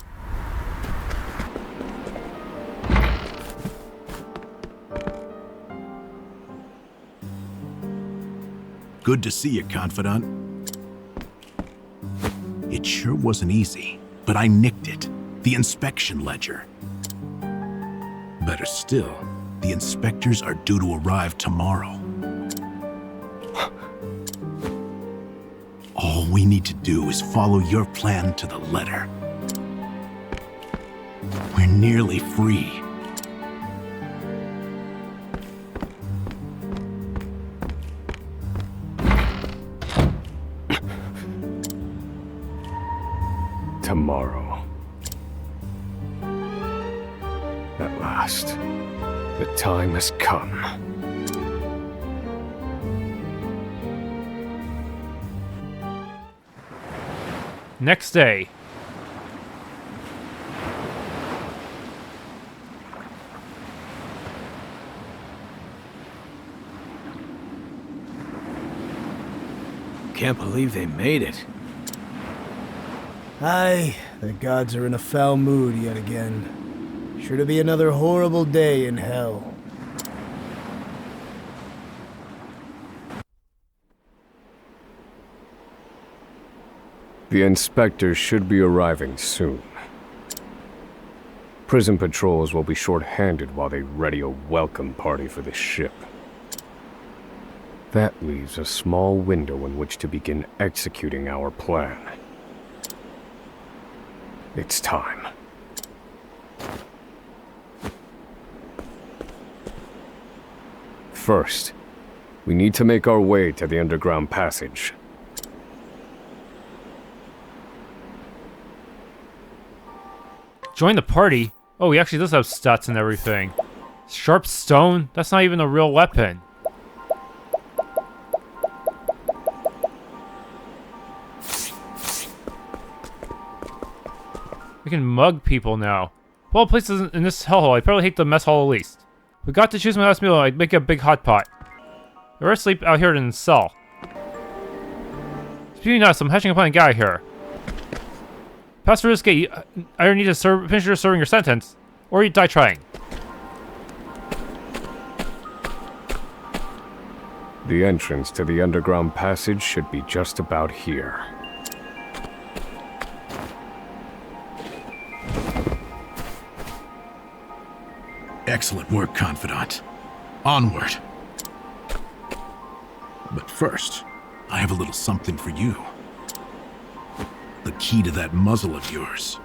Good to see you, Confidant. It sure wasn't easy, but I nicked it. The inspection ledger. Better still, the inspectors are due to arrive tomorrow. All we need to do is follow your plan to the letter. We're nearly free. Tomorrow. At last, the time has come. Next day. Can't believe they made it. Aye, the gods are in a foul mood yet again. Sure to be another horrible day in hell. The inspectors should be arriving soon. Prison patrols will be short-handed while they ready a welcome party for the ship. That leaves a small window in which to begin executing our plan. It's time. First, we need to make our way to the underground passage. Join the party? Oh, he actually does have stats and everything. Sharp stone? That's not even a real weapon. We can mug people now. Well, places in this hellhole, I probably hate the mess hall the least. If we got to choose my last meal, I'd make a big hot pot. I'd rather sleep out here than in the cell. Speaking of, I'm hatching upon a guy here. Pass through this gate. I either need to finish serving your sentence, or you die trying. The entrance to the underground passage should be just about here. Excellent work, Confidant. Onward. But first, I have a little something for you. The key to that muzzle of yours.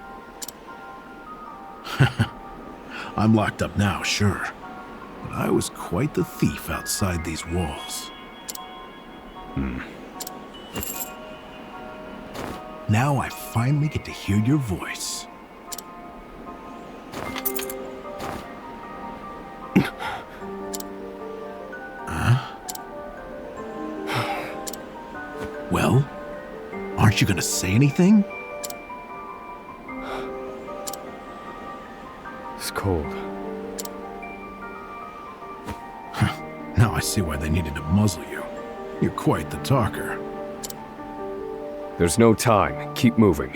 I'm locked up now, sure. But I was quite the thief outside these walls. Now I finally get to hear your voice. Well, aren't you gonna say anything? It's cold. Now I see why they needed to muzzle you. You're quite the talker. There's no time. Keep moving.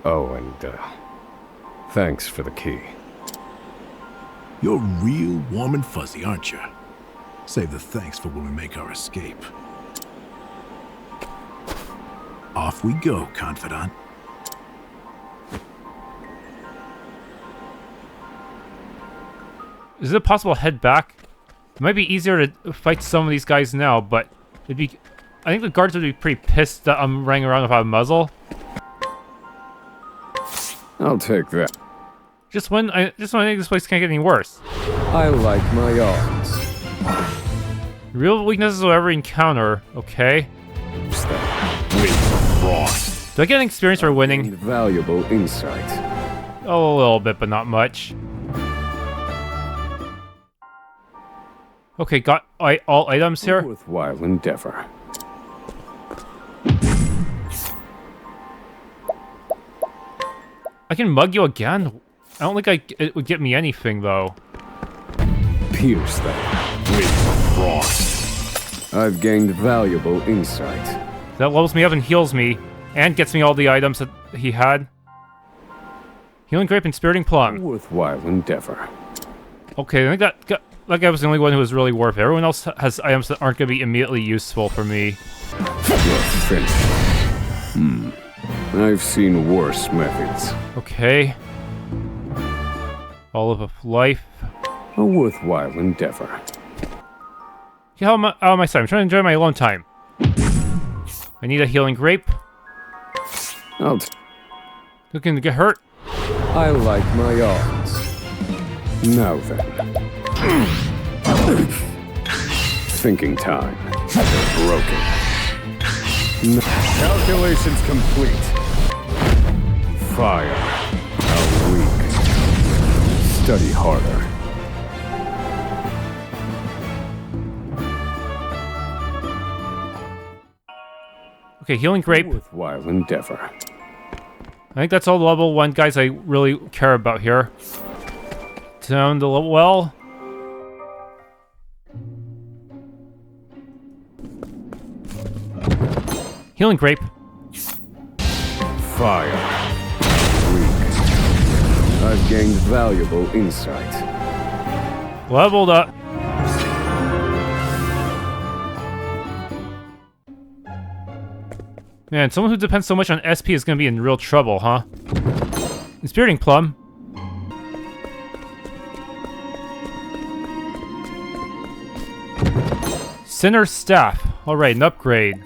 Oh, and, thanks for the key. You're real warm and fuzzy, aren't you? Save the thanks for when we make our escape. Off we go, confidant. Is it possible to head back? It might be easier to fight some of these guys now, but it'd be... I think the guards would be pretty pissed that I'm running around without a muzzle. I'll take that. Just when I think this place can't get any worse. I like my odds. Real weaknesses will ever encounter, okay? Frost. Do I get an experience for winning? Valuable insight. Oh, a little bit, but not much. Okay, got all items here. Worthwhile endeavor. I can mug you again? I don't think it would get me anything, though. Pierce that with frost. I've gained valuable insight. That levels me up and heals me, and gets me all the items that he had. Healing Grape and Spiriting Plum. Worthwhile endeavor. Okay, I think that guy was the only one who was really worth it. Everyone else has items that aren't going to be immediately useful for me. You're finished. I've seen worse methods. Okay. Olive of Life. A worthwhile endeavor. Get out of my sight. I'm trying to enjoy my alone time. I need a Healing Grape. Looking to get hurt. I like my odds. Now then. Thinking time. Broken. Calculations complete. Fire. How weak. Study harder. Okay, Healing Grape. Worthwhile endeavor. I think that's all the level 1 guys I really care about here. Down the well. Healing Grape. Fire. Weak. I've gained valuable insight. Leveled up. Man, someone who depends so much on SP is gonna be in real trouble, huh? Inspiriting Plum. Sinner's Staff. Alright, an upgrade.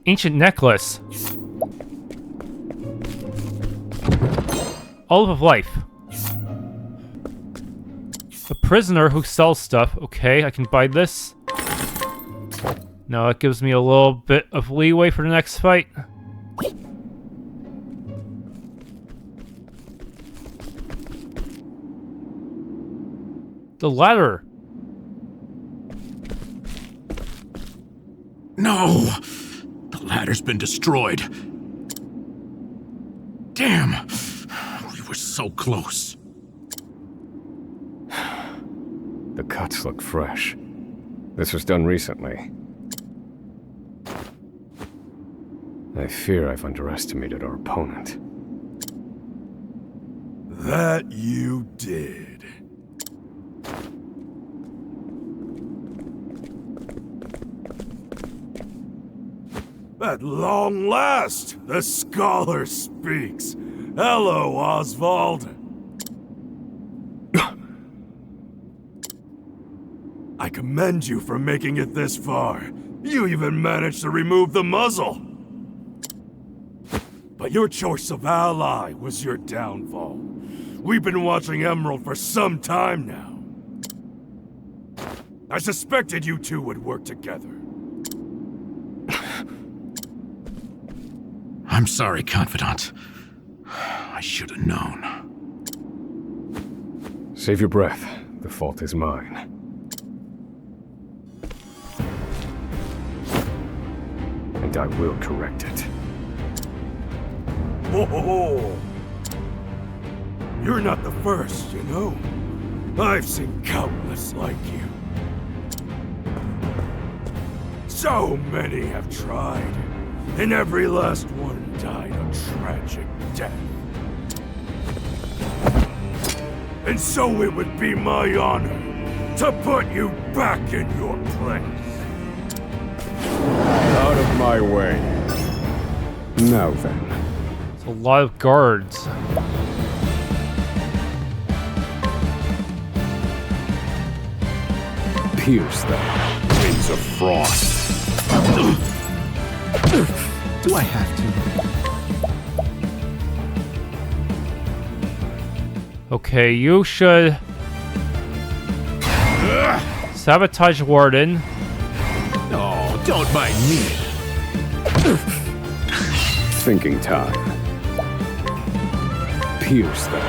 Ancient Necklace. Olive of Life. A prisoner who sells stuff. Okay, I can buy this. Now that gives me a little bit of leeway for the next fight. The ladder. No! The ladder's been destroyed. Damn! We were so close. The cuts look fresh. This was done recently. I fear I've underestimated our opponent. That you did. At long last, the scholar speaks. Hello, Osvald. I commend you for making it this far. You even managed to remove the muzzle. But your choice of ally was your downfall. We've been watching Emerald for some time now. I suspected you two would work together. I'm sorry, Confidant. I should have known. Save your breath. The fault is mine. And I will correct it. Oh, you're not the first, you know. I've seen countless like you. So many have tried, and every last one died a tragic death. And so it would be my honor to put you back in your place. Out of my way. Now then. It's a lot of guards. Pierce them. Winds of frost. Do I have to? Okay, you should sabotage Warden. Oh, don't mind me. Thinking time. Pierce them.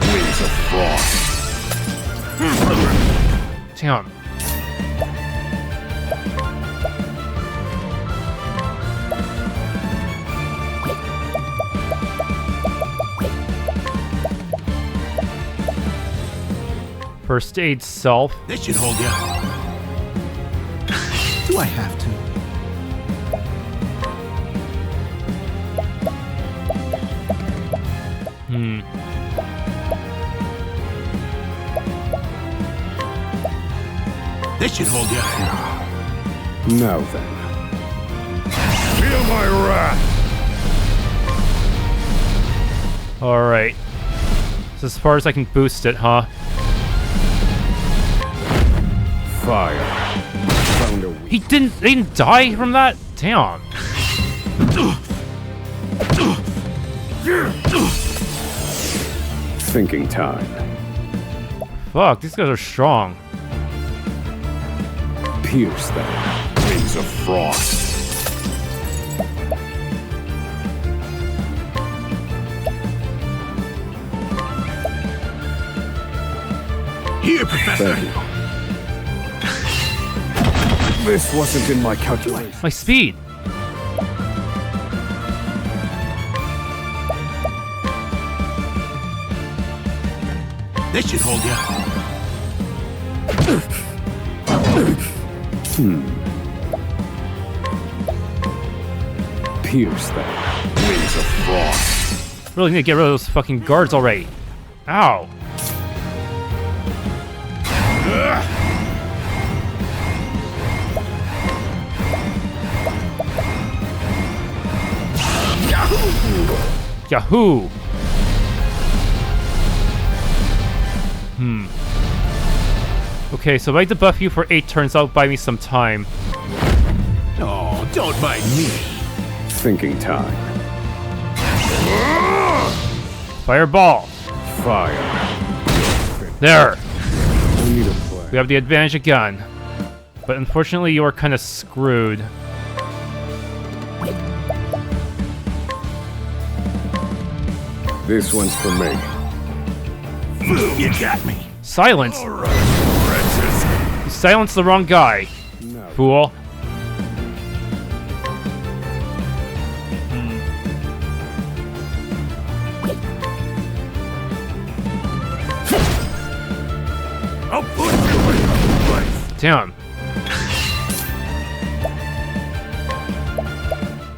Winds of frost. Damn. First aid self. This should hold ya. Do I have to? This should hold ya. Now then. Feel my wrath! Alright. So as far as I can boost it, huh? Fire. Found a They didn't die from that? Damn. thinking time. Fuck, these guys are strong. Pierce them. Winds of frost. Here, Professor! Thank you. This wasn't in my calculation. My speed! This should hold ya. Pierce them. Winds of frost. Really need to get rid of those fucking guards already. Ow! Yahoo! Okay, so if I debuff you for 8 turns, that'll buy me some time. Oh, don't mind me. Thinking time. Fireball! Fire. There! No need to play. We have the advantage again. But unfortunately, you are kind of screwed. This one's for me. You got me. Silence! You silenced the wrong guy, No. fool. I'll put you in your place. Damn.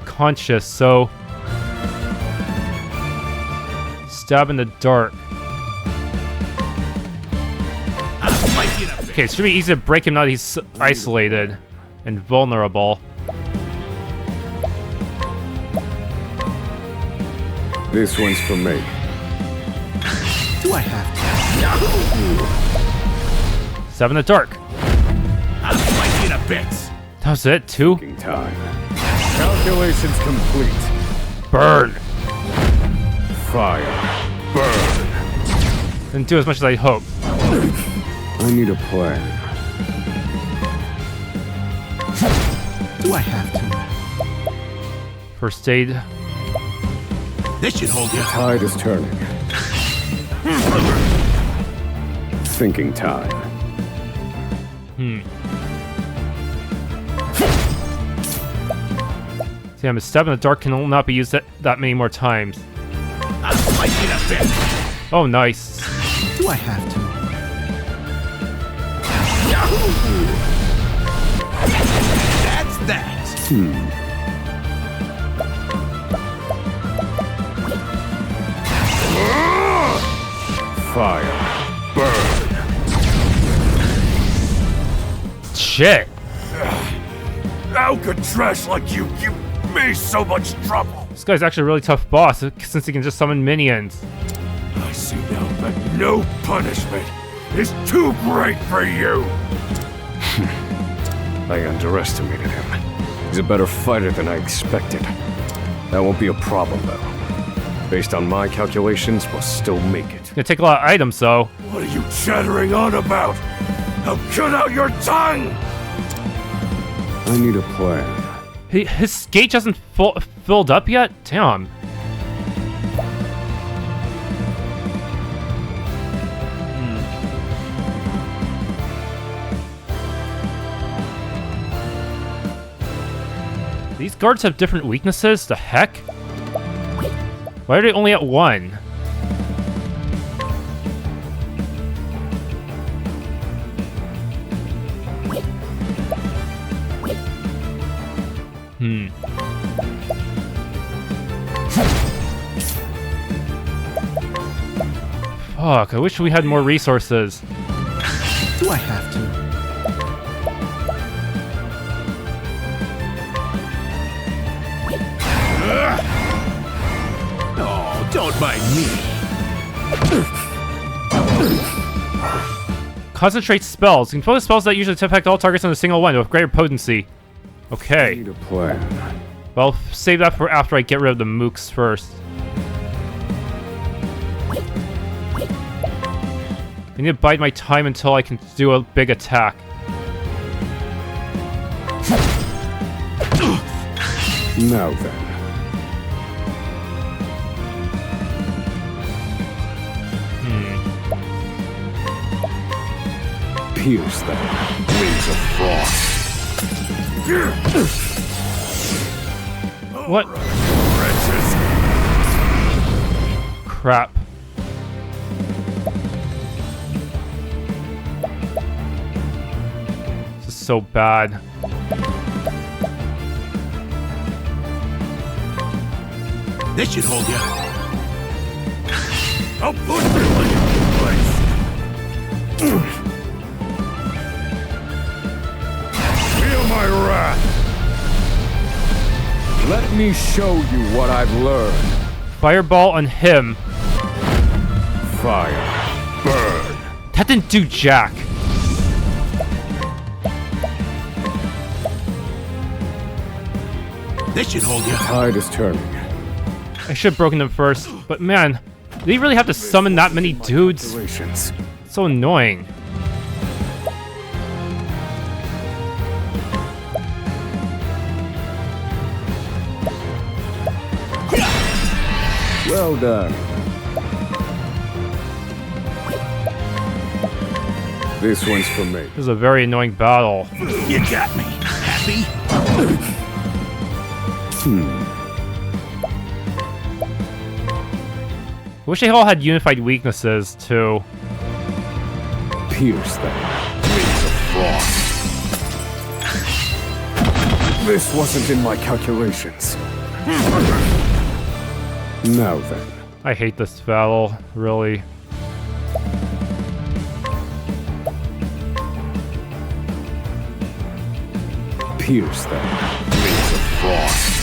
Conscious, so... Stab in the dark. Okay, it should be easy to break him now that he's isolated and vulnerable. This one's for me. Do I have to? 7 in the dark. I'll fight you to bits. That was it, 2? Taking time. Calculations complete. Burn. Fire. Burn. Didn't do as much as I hoped. I need a plan. Do I have to? First aid. This should hold you. Tide is turning. Thinking time. Damn, a stab in the dark can not be used that many more times. I'll fight you to bits. Oh, nice. Do I have to? That's that. Fire. Burn. Shit. How could trash like you give me so much trouble? This guy's actually a really tough boss since he can just summon minions. I see now that no punishment is too great for you. I underestimated him. He's a better fighter than I expected. That won't be a problem, though. Based on my calculations, we'll still make it. It's gonna take a lot of items, though. What are you chattering on about? Now cut out your tongue! I need a plan. His gauge hasn't filled up yet? Damn. These guards have different weaknesses? The heck? Why are they only at 1? Fuck, I wish we had more resources. Do I have to? Oh, don't mind me. Concentrate spells. You can focus spells that usually affect all targets on a single one with greater potency. I Okay. need a plan. Well, save that for after I get rid of the mooks first. I need to bide my time until I can do a big attack. Now then. Pierce them. Wings of frost. What? Crap. This is so bad. This should hold you. I'll put everyone in place. Feel my wrath. Let me show you what I've learned. Fireball on him. Fire. Burn. That didn't do jack. This should hold you. Tide is turning. I should have broken them first, but man, did he really have to summon that many dudes? Calculations. It's so annoying. Well done. This one's for me. This is a very annoying battle. You got me. Happy? I wish they all had unified weaknesses, too. Pierce them. Wings of frost. This wasn't in my calculations. Now then. I hate this battle, really. Pierce them. Wings of frost.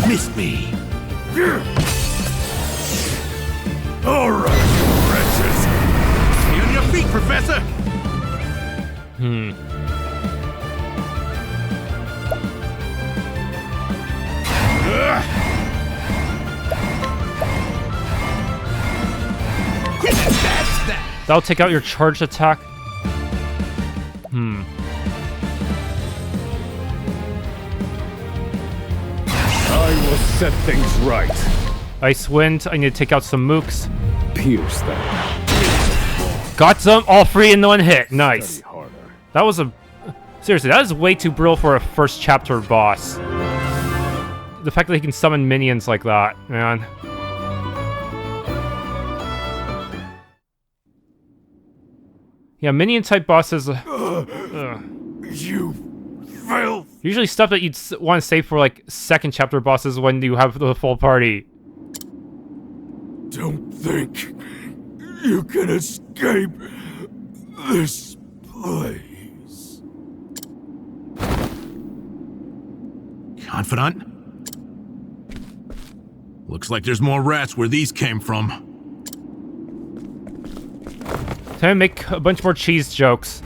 Missed me. All right, you wretches. Stay on your feet, Professor. That'll take out your charged attack. I will set things right. Ice Wind, I need to take out some mooks. Pierce them. Got them, all three in one hit. Nice. Study harder. That was a... Seriously, that is way too brutal for a first chapter boss. The fact that he can summon minions like that, man. Yeah, minion-type bosses... You filth! Usually stuff that you'd want to save for, like, second chapter bosses when you have the full party. Don't think you can escape this place. Confidant? Looks like there's more rats where these came from. Time to make a bunch more cheese jokes.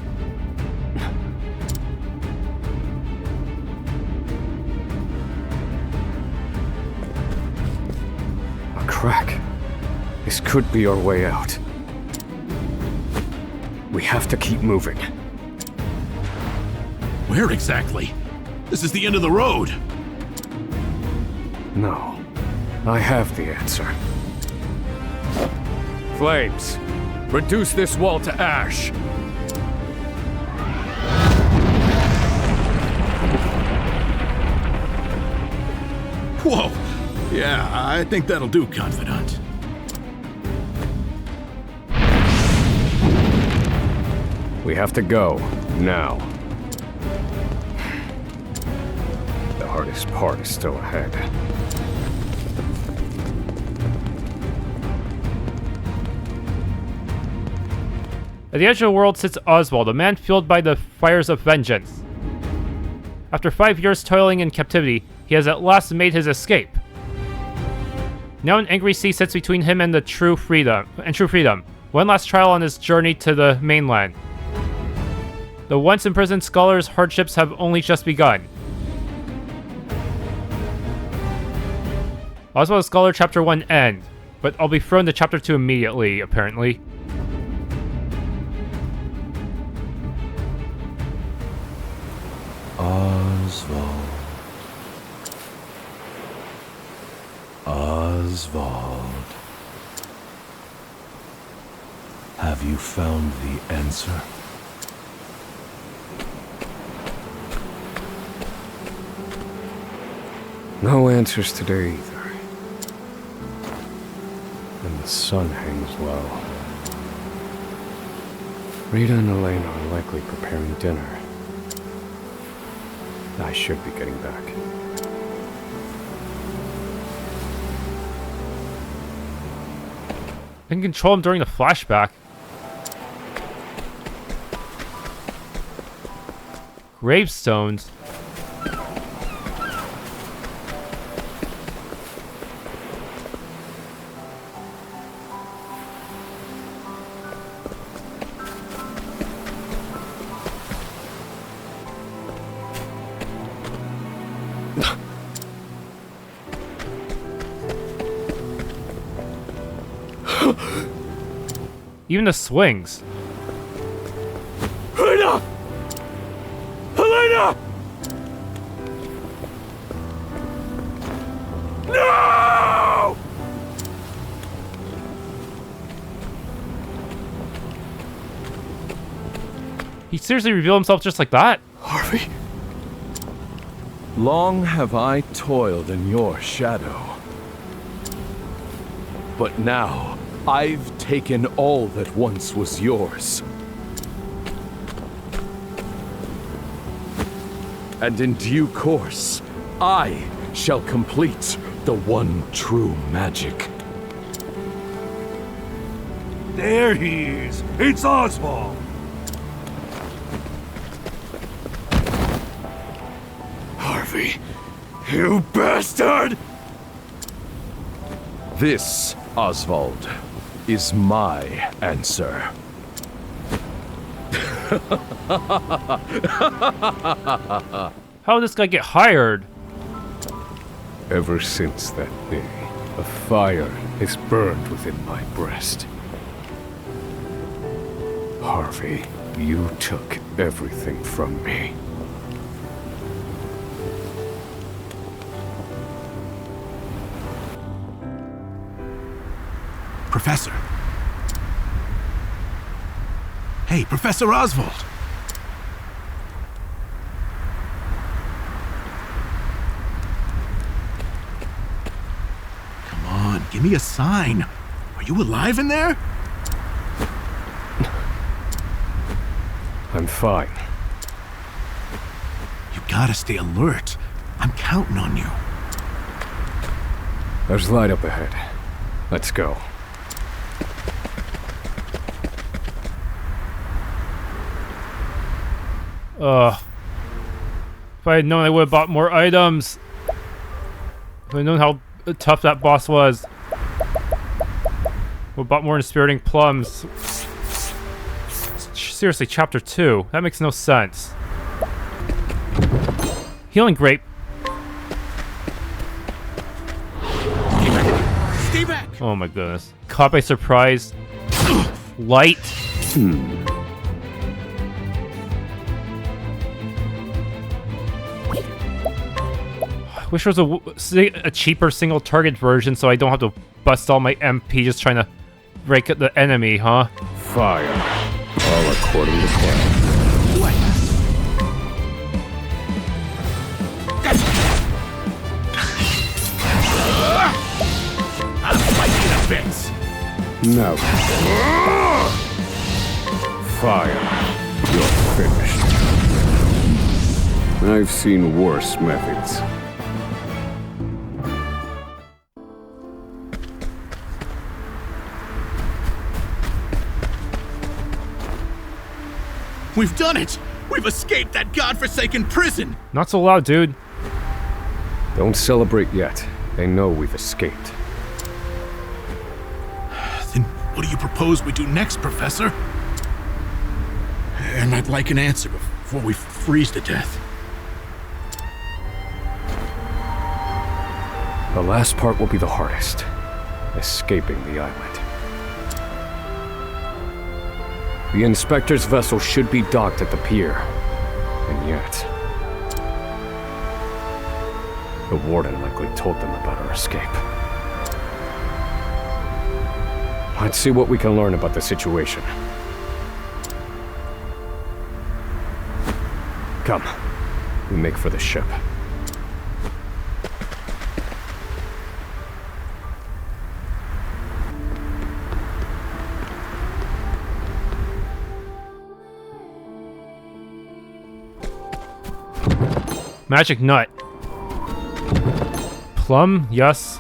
A crack. This could be our way out. We have to keep moving. Where exactly? This is the end of the road. No. I have the answer. Flames! Reduce this wall to ash! Whoa! Yeah, I think that'll do, Confidant. We have to go, now. The hardest part is still ahead. At the edge of the world sits Osvald, a man fueled by the fires of vengeance. After 5 years toiling in captivity, he has at last made his escape. Now an angry sea sits between him and true freedom. One last trial on his journey to the mainland. The once imprisoned scholar's hardships have only just begun. Oswald Scholar Chapter 1 end, but I'll be thrown to Chapter 2 immediately, apparently. Osvald. Osvald. Have you found the answer? No answers today either. And the sun hangs low. Rita and Elena are likely preparing dinner. I should be getting back. I can control him during the flashback. Gravestones. Even the swings. Helena! Helena! No! He seriously revealed himself just like that? Harvey? Long have I toiled in your shadow. But now, I've taken all that once was yours. And in due course, I shall complete the one true magic. There he is! It's Osvald! Harvey, you bastard! This, Osvald, is my answer. How did this guy get hired? Ever since that day, a fire has burned within my breast. Harvey, you took everything from me. Professor. Hey, Professor Osvald. Come on, give me a sign. Are you alive in there? I'm fine. You gotta stay alert. I'm counting on you. There's light up ahead. Let's go. If I had known, I would have bought more items. If I had known how tough that boss was. Would have bought more inspiriting plums. Seriously, chapter 2. That makes no sense. Healing grape. Stay back! Oh my goodness. Caught by surprise. Light. I wish there was a cheaper single target version so I don't have to bust all my MP just trying to break the enemy, huh? Fire. All according to plan. I'll fight you to bits. No. Fire. You're finished. I've seen worse methods. We've done it! We've escaped that godforsaken prison! Not so loud, dude. Don't celebrate yet. They know we've escaped. Then what do you propose we do next, Professor? And I'd like an answer before we freeze to death. The last part will be the hardest. Escaping the island. The Inspector's vessel should be docked at the pier. And yet... the Warden likely told them about our escape. Let's see what we can learn about the situation. Come. We make for the ship. Magic nut. Plum, yes.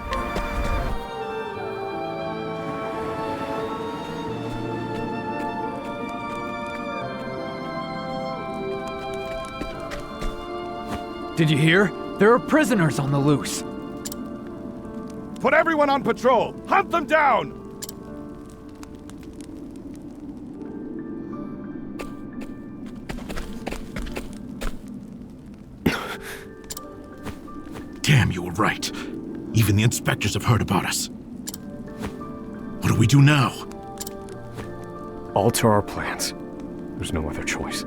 Did you hear? There are prisoners on the loose. Put everyone on patrol! Hunt them down! Damn, you were right. Even the inspectors have heard about us. What do we do now? Alter our plans. There's no other choice.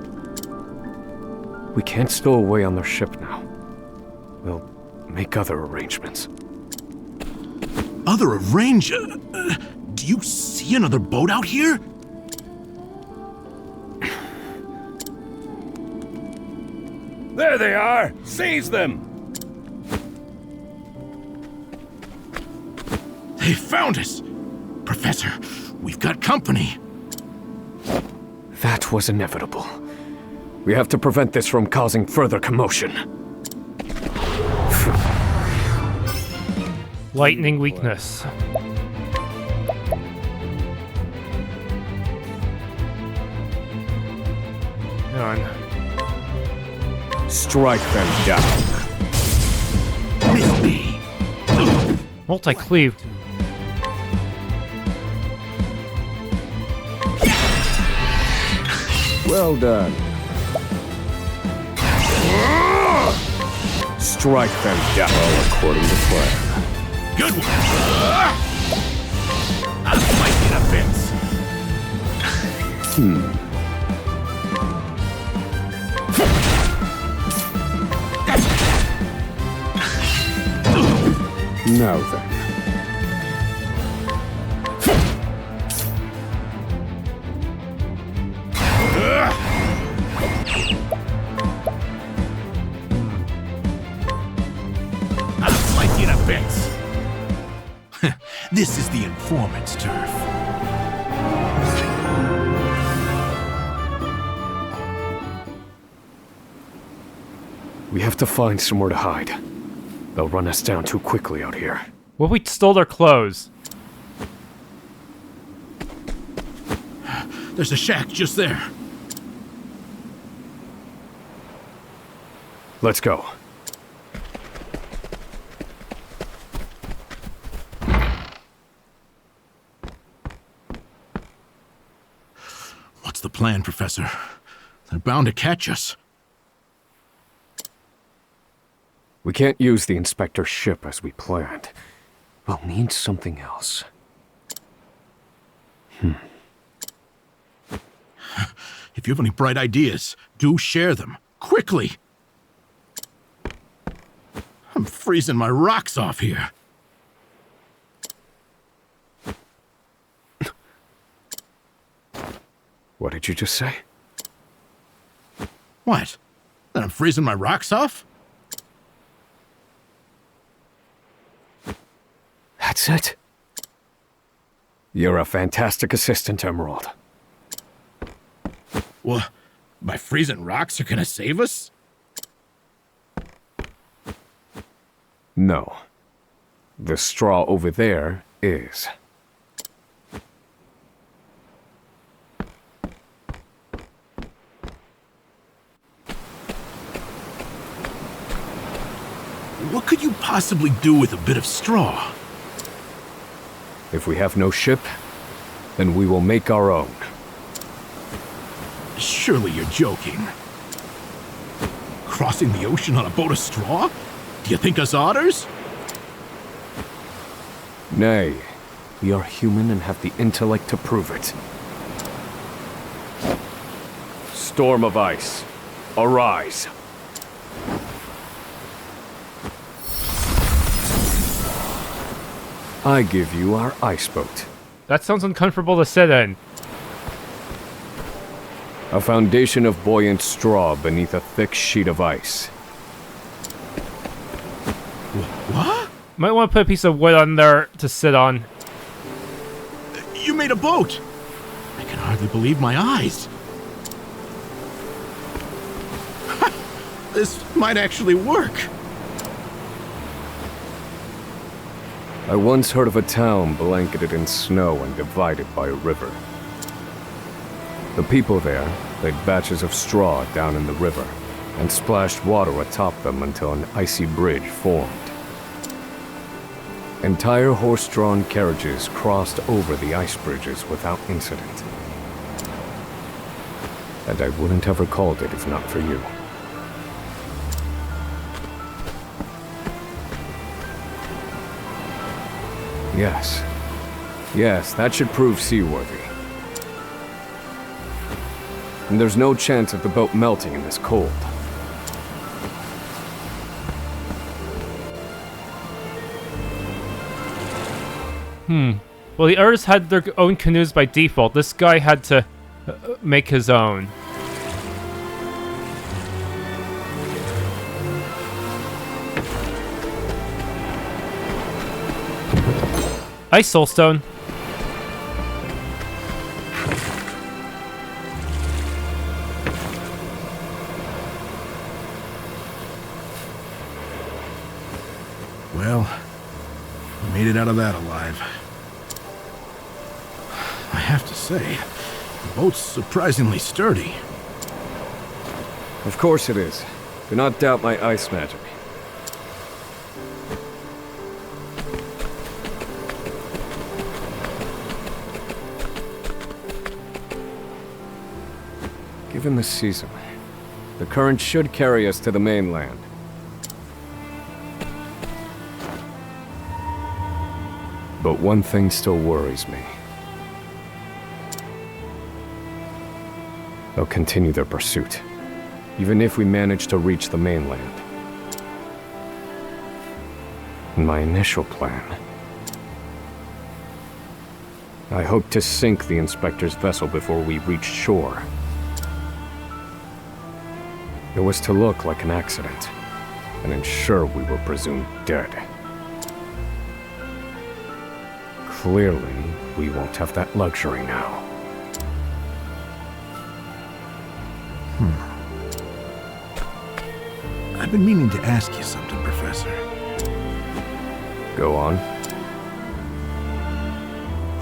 We can't stow away on their ship now. We'll make other arrangements. Other do you see another boat out here? There they are! Seize them! They found us! Professor, we've got company. That was inevitable. We have to prevent this from causing further commotion. Lightning weakness. Hang on. Strike them down. Miss me. Multi-cleave. Well done. Strike them down according to plan. Good one. I'll fight in a bit. Now then. I'll fight in a bit. This is the informant's turf. We have to find somewhere to hide. They'll run us down too quickly out here. What if we stole their clothes? There's a shack just there. Let's go. What's the plan, Professor? They're bound to catch us. We can't use the Inspector's ship as we planned. We'll need something else. If you have any bright ideas, do share them. Quickly! I'm freezing my rocks off here. What did you just say? What? That I'm freezing my rocks off? That's it. You're a fantastic assistant, Emerald. Well, my freezing rocks are gonna save us? No. The straw over there is. What could you possibly do with a bit of straw? If we have no ship, then we will make our own. Surely you're joking. Crossing the ocean on a boat of straw? Do you think us otters? Nay, we are human and have the intellect to prove it. Storm of ice, arise. I give you our ice boat. That sounds uncomfortable to sit in. A foundation of buoyant straw beneath a thick sheet of ice. What? Might want to put a piece of wood on there to sit on. You made a boat! I can hardly believe my eyes. This might actually work. I once heard of a town blanketed in snow and divided by a river. The people there laid batches of straw down in the river and splashed water atop them until an icy bridge formed. Entire horse-drawn carriages crossed over the ice bridges without incident. And I wouldn't have recalled it if not for you. Yes. Yes, that should prove seaworthy. And there's no chance of the boat melting in this cold. Well, the others had their own canoes by default. This guy had to make his own. Ice soulstone. Well, we made it out of that alive. I have to say, the boat's surprisingly sturdy. Of course it is. Do not doubt my ice magic. Give Given the season, the current should carry us to the mainland. But one thing still worries me. They'll continue their pursuit, even if we manage to reach the mainland. My initial plan, I hoped to sink the Inspector's vessel before we reached shore. It was to look like an accident, and ensure we were presumed dead. Clearly, we won't have that luxury now. I've been meaning to ask you something, Professor. Go on.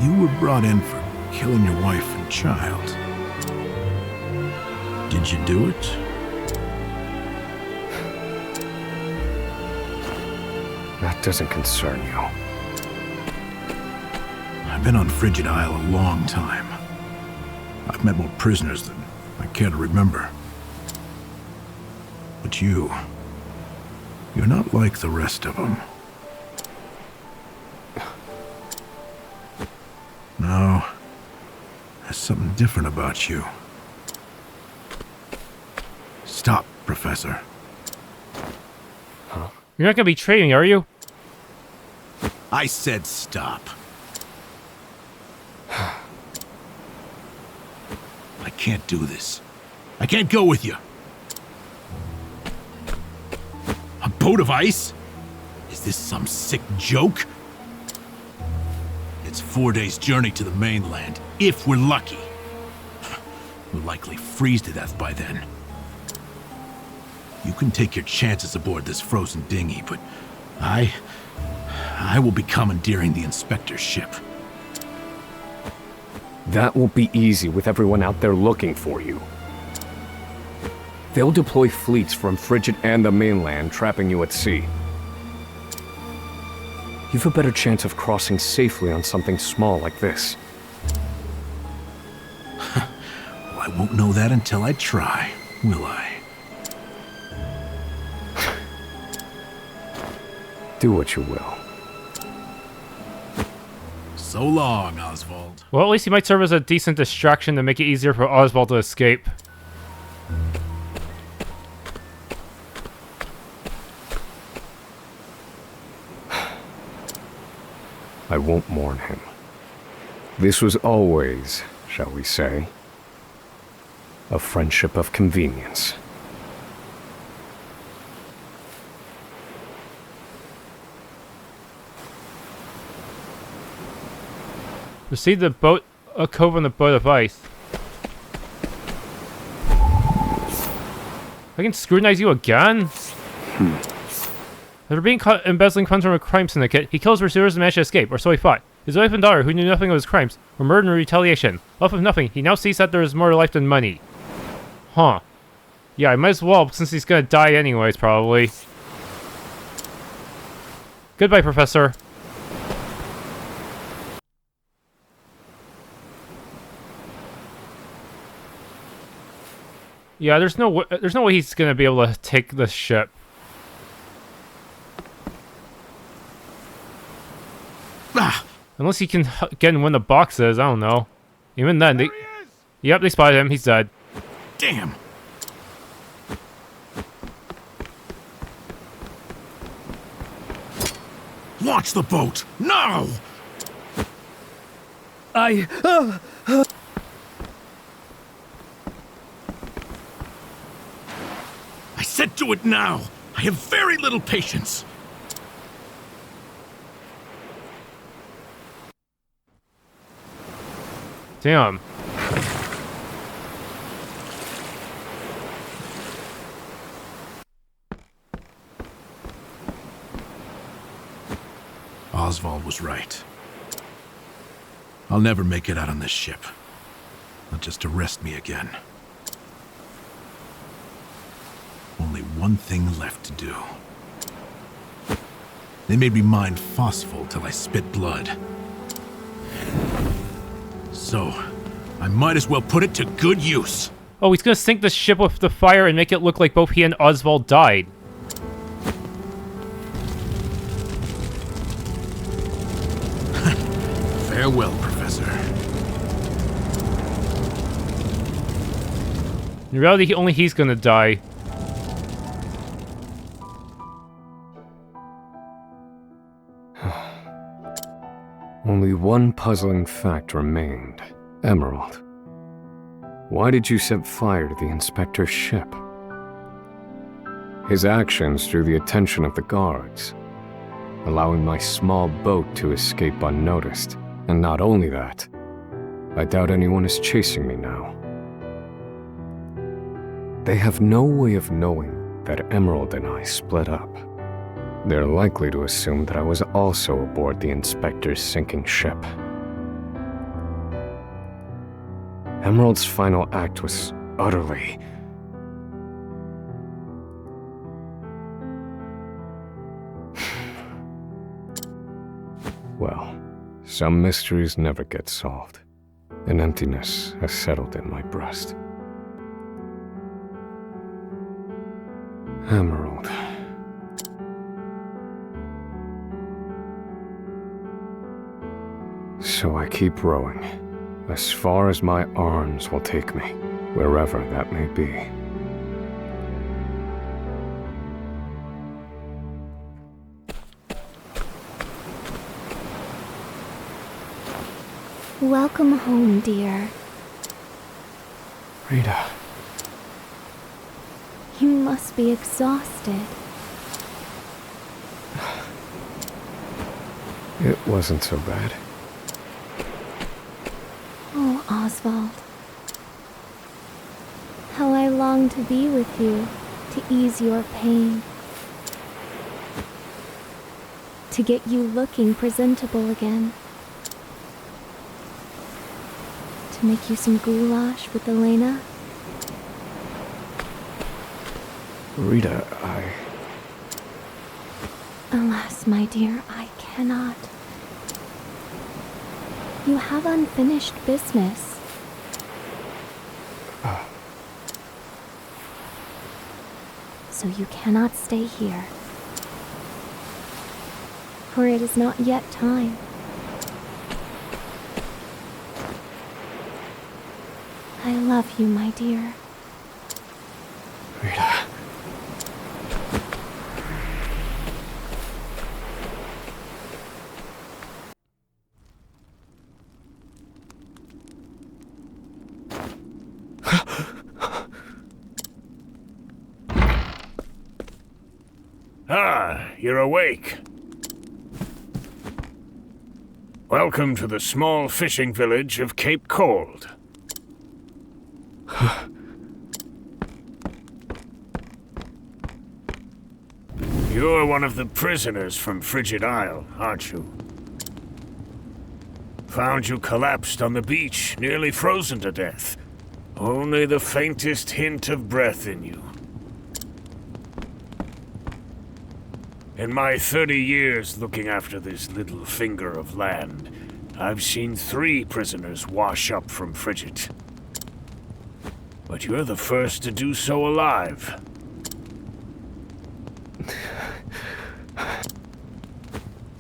You were brought in for killing your wife and child. Did you do it? That doesn't concern you. I've been on Frigit Isle a long time. I've met more prisoners than I care to remember. But you're not like the rest of them. No, there's something different about you. Stop, Professor. Huh? You're not gonna betray me, are you? I said stop. I can't do this. I can't go with you. A boat of ice? Is this some sick joke? It's 4 days' journey to the mainland, if we're lucky. We'll likely freeze to death by then. You can take your chances aboard this frozen dinghy, but I will be commandeering the Inspector's ship. That won't be easy with everyone out there looking for you. They'll deploy fleets from Frigid and the mainland, trapping you at sea. You've a better chance of crossing safely on something small like this. Well, I won't know that until I try, will I? Do what you will. So long, Osvald. Well, at least he might serve as a decent distraction to make it easier for Osvald to escape. I won't mourn him. This was always, shall we say, a friendship of convenience. Proceed to a cove on the boat of ice. I can scrutinize you again? After being caught embezzling funds from a crime syndicate, he kills pursuers and managed to escape, or so he thought. His wife and daughter, who knew nothing of his crimes, were murdered in retaliation. Off of nothing, he now sees that there is more to life than money. Huh. Yeah, I might as well, since he's gonna die anyways, probably. Goodbye, Professor. Yeah, there's no way he's gonna be able to take this ship. Unless he can get and win the boxes, I don't know. Even then, Yep, they spotted him. He's dead. Damn! Launch the boat! No! I said do it now! I have very little patience! Damn. Osvald was right. I'll never make it out on this ship. Not just to rest me again. Only one thing left to do. They made me mine Forceful till I spit blood. So, I might as well put it to good use. Oh, he's gonna sink the ship with the fire and make it look like both he and Osvald died. Farewell, Professor. In reality, only he's gonna die. Only one puzzling fact remained. Emerald. Why did you set fire to the inspector's ship? His actions drew the attention of the guards, allowing my small boat to escape unnoticed. And not only that, I doubt anyone is chasing me now. They have no way of knowing that Emerald and I split up. They're likely to assume that I was also aboard the inspector's sinking ship. Emerald's final act was utterly... Well, some mysteries never get solved. An emptiness has settled in my breast. Emerald. So I keep rowing, as far as my arms will take me, wherever that may be. Welcome home, dear. Rita. You must be exhausted. It wasn't so bad. Oh, Osvald. How I long to be with you, to ease your pain. To get you looking presentable again. To make you some goulash with Elena. Rita, Alas, my dear, I cannot. You have unfinished business. So you cannot stay here. For it is not yet time. I love you, my dear. Rita. Ah, you're awake. Welcome to the small fishing village of Cape Cold. You're one of the prisoners from Frigit Isle, aren't you? Found you collapsed on the beach, nearly frozen to death. Only the faintest hint of breath in you. In my 30 years looking after this little finger of land, I've seen 3 prisoners wash up from Frigit. But you're the first to do so alive.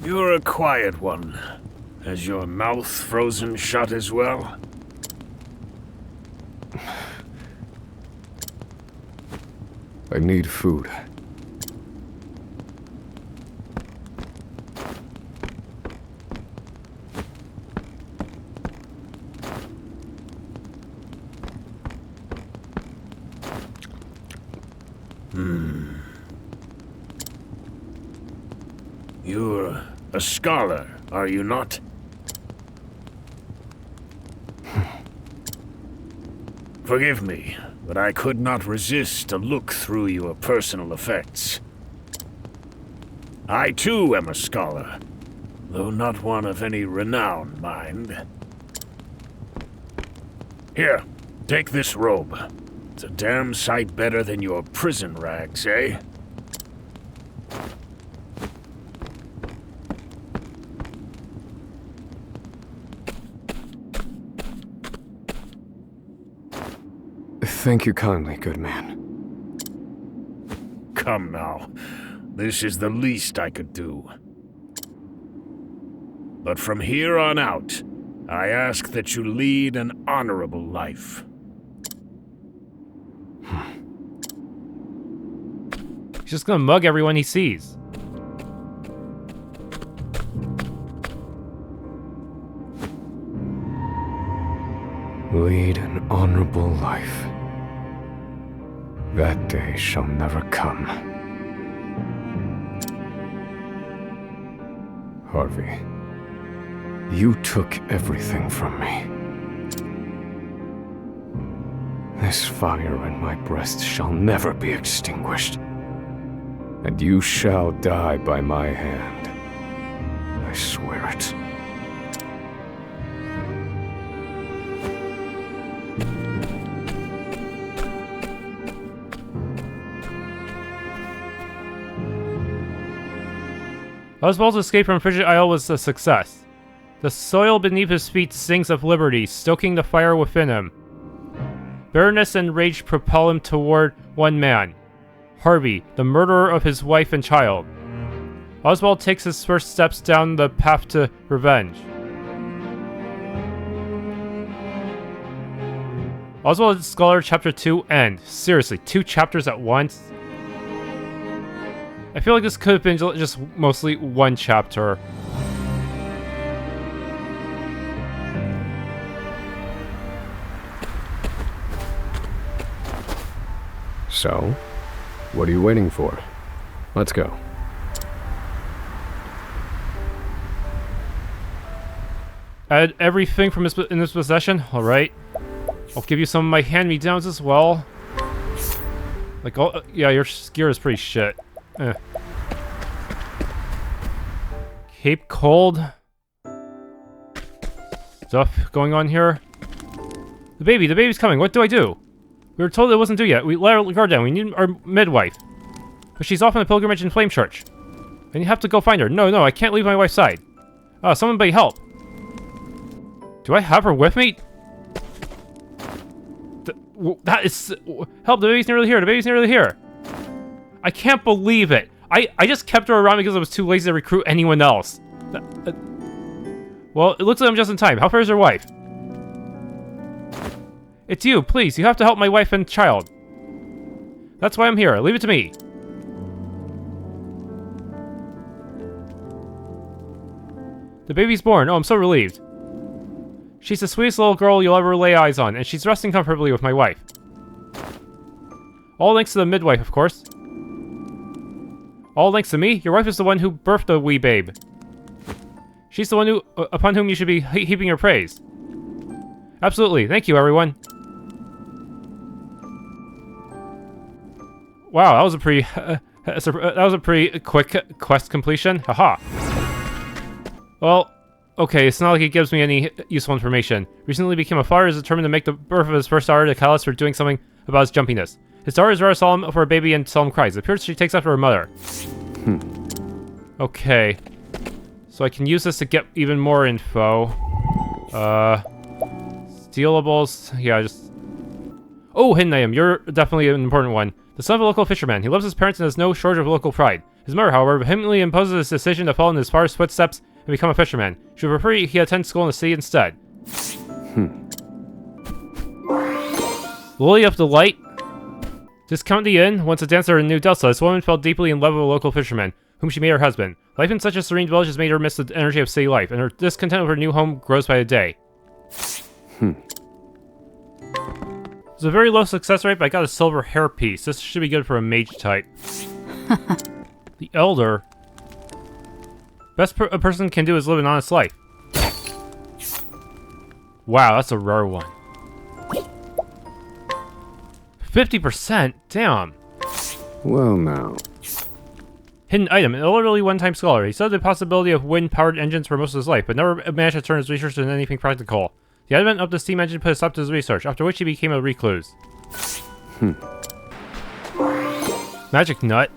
You're a quiet one. Has your mouth frozen shut as well? I need food. You're a scholar, are you not? Forgive me, but I could not resist a look through your personal effects. I too am a scholar, though not one of any renown, mind. Here, take this robe. It's a damn sight better than your prison rags, eh? Thank you kindly, good man. Come now. This is the least I could do. But from here on out, I ask that you lead an honorable life. He's just gonna mug everyone he sees. Lead an honorable life. That day shall never come. Harvey, you took everything from me. This fire in my breast shall never be extinguished. And you shall die by my hand. I swear it. Osvald's escape from Frigit Isle was a success. The soil beneath his feet sings of liberty, stoking the fire within him. Bitterness and rage propel him toward one man, Harvey, the murderer of his wife and child. Osvald takes his first steps down the path to revenge. Oswald Scholar Chapter 2 end. Seriously, 2 chapters at once? I feel like this could have been just mostly 1 chapter. So, what are you waiting for? Let's go. Add everything from in his possession? Alright. I'll give you some of my hand-me-downs as well. Like, yeah, your gear is pretty shit. Cape Cold. Stuff going on here. The baby's coming. What do I do? We were told it wasn't due yet. We let our guard down. We need our midwife. But she's off on a pilgrimage in Flamechurch. And you have to go find her. No, I can't leave my wife's side. Somebody help. Do I have her with me? That is... Help, the baby's nearly here. I can't believe it. I just kept her around because I was too lazy to recruit anyone else. Well, it looks like I'm just in time. How far is her wife? It's you, please. You have to help my wife and child. That's why I'm here. Leave it to me. The baby's born. Oh, I'm so relieved. She's the sweetest little girl you'll ever lay eyes on, and she's resting comfortably with my wife. All thanks to the midwife, of course. All thanks to me? Your wife is the one who birthed the wee babe. She's the one upon whom you should be heaping your praise. Absolutely. Thank you, everyone. Wow, that was a pretty quick quest completion. Haha. Well, okay, it's not like it gives me any useful information. Recently became a father, is determined to make the birth of his first daughter the catalyst for doing something about his jumpiness. His daughter is rather solemn for a baby and solemn cries. It appears she takes after her mother. Okay. So I can use this to get even more info. Stealables. Yeah, just... Oh, hidden item. You're definitely an important one. The son of a local fisherman. He loves his parents and has no shortage of local pride. His mother, however, vehemently imposes his decision to follow in his father's footsteps and become a fisherman. She would prefer he attend school in the city instead. Lily of Delight. Discount the inn. Once a dancer in New Delsta, this woman fell deeply in love with a local fisherman, whom she made her husband. Life in such a serene village has made her miss the energy of city life, and her discontent with her new home grows by the day. It's a very low success rate, but I got a silver hairpiece. This should be good for a mage type. The Elder. Best a person can do is live an honest life. Wow, that's a rare one. 50%? Damn. Well, now. Hidden item. An elderly one-time scholar. He studied the possibility of wind-powered engines for most of his life, but never managed to turn his research into anything practical. The advent of the steam engine put a stop to his research, after which he became a recluse. Magic nut.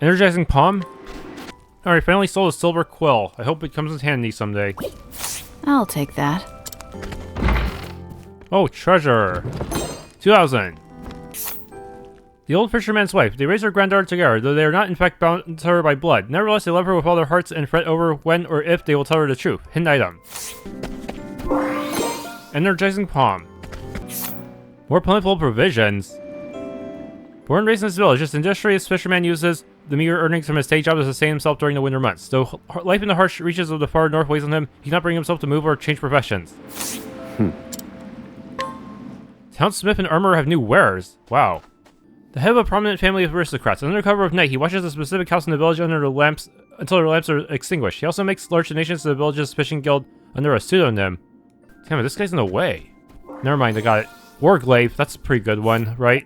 Energizing palm? Alright, finally sold a silver quill. I hope it comes in handy someday. I'll take that. Oh, treasure. 2,000. The old fisherman's wife. They raise her granddaughter together, though they are not in fact bound to her by blood. Nevertheless, they love her with all their hearts and fret over when or if they will tell her the truth. Hidden item. Energizing palm. More plentiful provisions. Born and raised in this village, this industrious fisherman uses the meager earnings from his day job to sustain himself during the winter months. Though life in the harsh reaches of the far north weighs on him, he cannot bring himself to move or change professions. Townsmith and armorer have new wares. Wow. The head of a prominent family of aristocrats. Under cover of night, he watches a specific house in the village under the lamps until their lamps are extinguished. He also makes large donations to the village's fishing guild under a pseudonym. Damn it, this guy's in the way. Never mind, I got it. Warglaive, that's a pretty good one, right?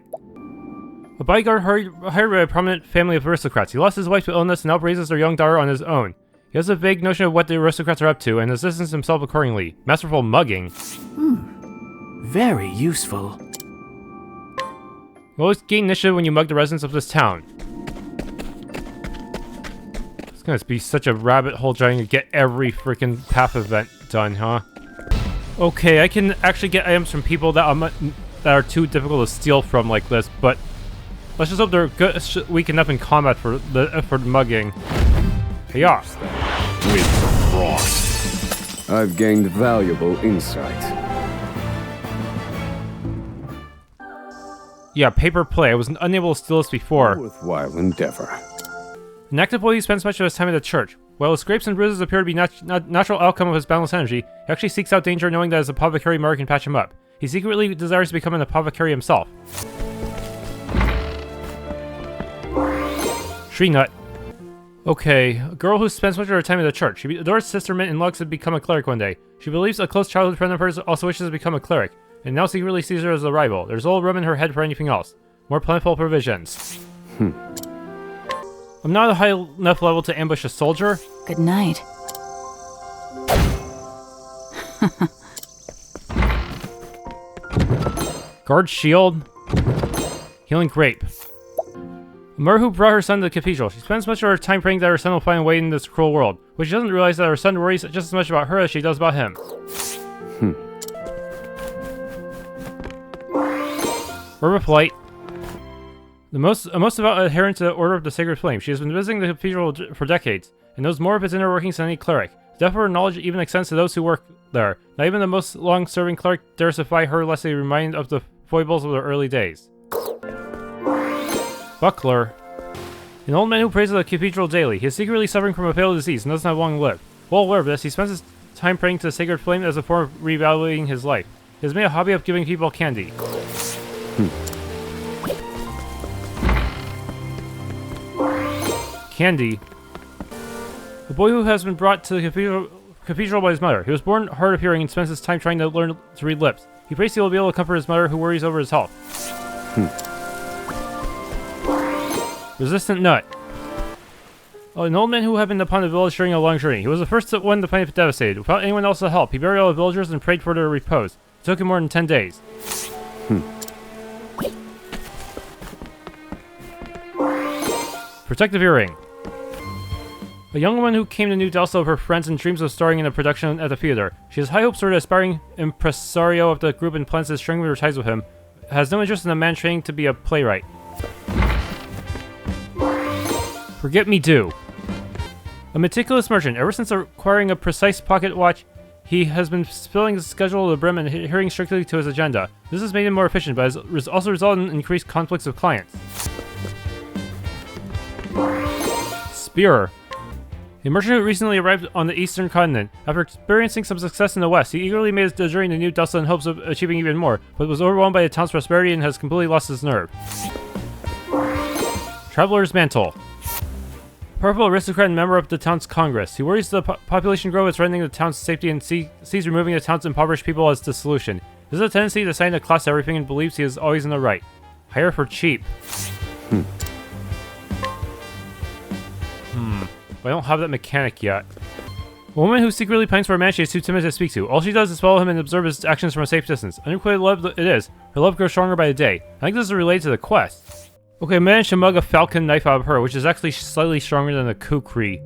A bodyguard hired by a prominent family of aristocrats. He lost his wife to illness and now raises their young daughter on his own. He has a vague notion of what the aristocrats are up to and distances himself accordingly. Masterful mugging. Very useful. You always gain initiative when you mug the residents of this town. It's gonna be such a rabbit hole trying to get every freaking path event done, huh? Okay, I can actually get items from people that are too difficult to steal from like this, but let's just hope they're good, weak enough in combat for the mugging. Yeah. With the frost, I've gained valuable insight. Yeah, paper play. I was unable to steal this before. Worthwhile endeavor. An active boy who spends much of his time in the church. While his scrapes and bruises appear to be natural outcome of his boundless energy, he actually seeks out danger knowing that his apothecary mother can patch him up. He secretly desires to become an apothecary himself. Tree nut. Okay, a girl who spends much of her time in the church. She adores Sister Mint and longs to become a cleric one day. She believes a close childhood friend of hers also wishes to become a cleric, and now secretly sees her as a rival. There's little room in her head for anything else. More plentiful provisions. I'm not at a high enough level to ambush a soldier. Good night. Guard shield. Healing grape. A mother who brought her son to the cathedral. She spends much of her time praying that her son will find a way in this cruel world, but she doesn't realize that her son worries just as much about her as she does about him. Herb of Light. A most devout adherent to the Order of the Sacred Flame. She has been visiting the cathedral for decades, and knows more of its inner workings than any cleric. The depth of her knowledge even extends to those who work there. Not even the most long-serving cleric dares defy her lest they remind of the foibles of their early days. Buckler. An old man who prays at the cathedral daily. He is secretly suffering from a fatal disease and doesn't have long to live. Well aware of this, he spends his time praying to the Sacred Flame as a form of reevaluating his life. He has made a hobby of giving people candy. Candy. The boy who has been brought to the cathedral by his mother. He was born hard of hearing and spends his time trying to learn to read lips. He prays he will be able to comfort his mother who worries over his health. Resistant nut. An old man who happened upon the village during a long journey. He was the first one to find it devastated. Without anyone else to help, he buried all the villagers and prayed for their repose. It took him more than 10 days. Protective earring. A young woman who came to New Delsta with her friends and dreams of starring in a production at the theater. She has high hopes for the aspiring impresario of the group and plans to strengthen her ties with him. Has no interest in a man training to be a playwright. Forget-me-do. A meticulous merchant. Ever since acquiring a precise pocket watch, he has been filling his schedule to the brim and adhering strictly to his agenda. This has made him more efficient, but has also resulted in increased conflicts with clients. Spear. A merchant who recently arrived on the eastern continent. After experiencing some success in the west, he eagerly made his journey to New Delsta in hopes of achieving even more, but was overwhelmed by the town's prosperity and has completely lost his nerve. Traveler's Mantle. Powerful aristocrat and member of the town's congress. He worries the population growth is threatening the town's safety and sees removing the town's impoverished people as the solution. He has a tendency to assign a class to everything and believes he is always in the right. Hire for cheap. But I don't have that mechanic yet. A woman who secretly pines for a man she is too timid to speak to. All she does is follow him and observe his actions from a safe distance. Unrequited love it is. Her love grows stronger by the day. I think this is related to the quest. Okay, I managed to mug a falcon knife out of her, which is actually slightly stronger than a kukri.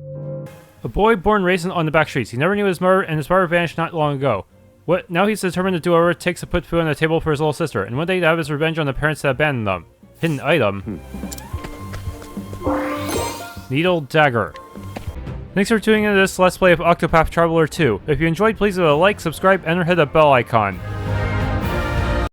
A boy born raised on the back streets. He never knew his mother, and his father vanished not long ago. Now he's determined to do whatever it takes to put food on the table for his little sister, and one day to have his revenge on the parents that abandoned them. Hidden item. Needle Dagger. Thanks for tuning into this Let's Play of Octopath Traveler 2. If you enjoyed, please leave a like, subscribe, and hit the bell icon.